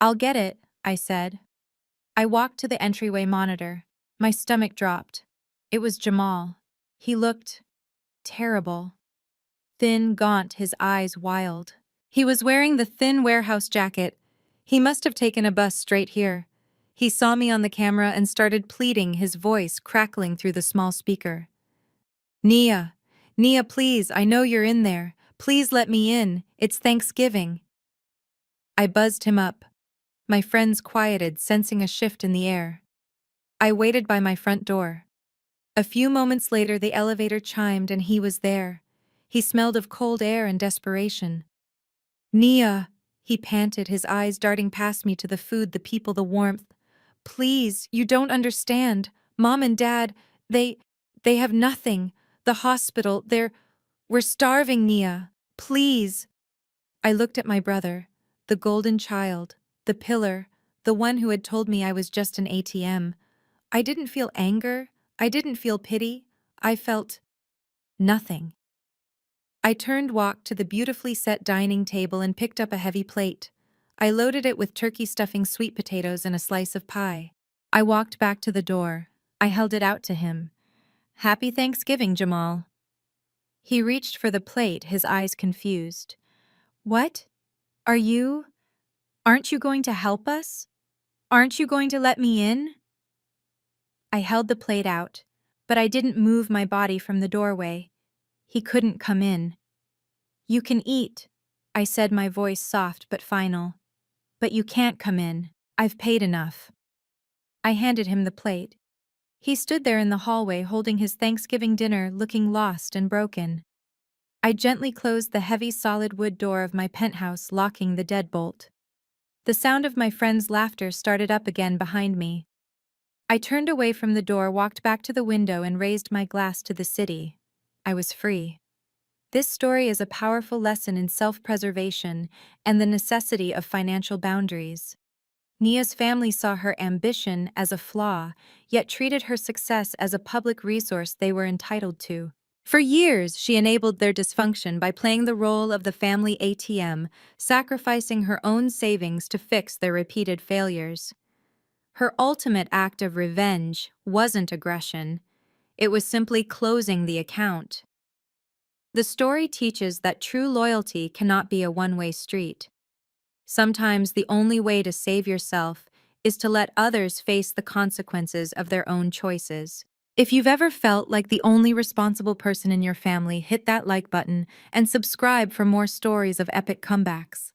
"I'll get it," I said. I walked to the entryway monitor. My stomach dropped. It was Jamal. He looked terrible. Thin, gaunt, his eyes wild. He was wearing the thin warehouse jacket. He must have taken a bus straight here. He saw me on the camera and started pleading, his voice crackling through the small speaker. Nia, please, I know you're in there. Please let me in. It's Thanksgiving." I buzzed him up. My friends quieted, sensing a shift in the air. I waited by my front door. A few moments later, the elevator chimed and he was there. He smelled of cold air and desperation. Nia, he panted, his eyes darting past me to the food, the people, the warmth. Please, you don't understand. Mom and Dad, they have nothing. The hospital, we're starving, Nia. Please. I looked at my brother, the golden child, the pillar, the one who had told me I was just an ATM. I didn't feel anger. I didn't feel pity. I felt nothing. I turned, walked to the beautifully set dining table and picked up a heavy plate. I loaded it with turkey stuffing, sweet potatoes, and a slice of pie. I walked back to the door. I held it out to him. Happy Thanksgiving, Jamal. He reached for the plate, his eyes confused. What? Aren't you going to help us? Aren't you going to let me in? I held the plate out, but I didn't move my body from the doorway. He couldn't come in. You can eat, I said, my voice soft but final. But you can't come in. I've paid enough. I handed him the plate. He stood there in the hallway holding his Thanksgiving dinner, looking lost and broken. I gently closed the heavy solid wood door of my penthouse, locking the deadbolt. The sound of my friend's laughter started up again behind me. I turned away from the door, walked back to the window, and raised my glass to the city. I was free. This story is a powerful lesson in self-preservation and the necessity of financial boundaries. Nia's family saw her ambition as a flaw, yet treated her success as a public resource they were entitled to. For years, she enabled their dysfunction by playing the role of the family ATM, sacrificing her own savings to fix their repeated failures. Her ultimate act of revenge wasn't aggression. It was simply closing the account. The story teaches that true loyalty cannot be a one-way street. Sometimes the only way to save yourself is to let others face the consequences of their own choices. If you've ever felt like the only responsible person in your family, hit that like button and subscribe for more stories of epic comebacks.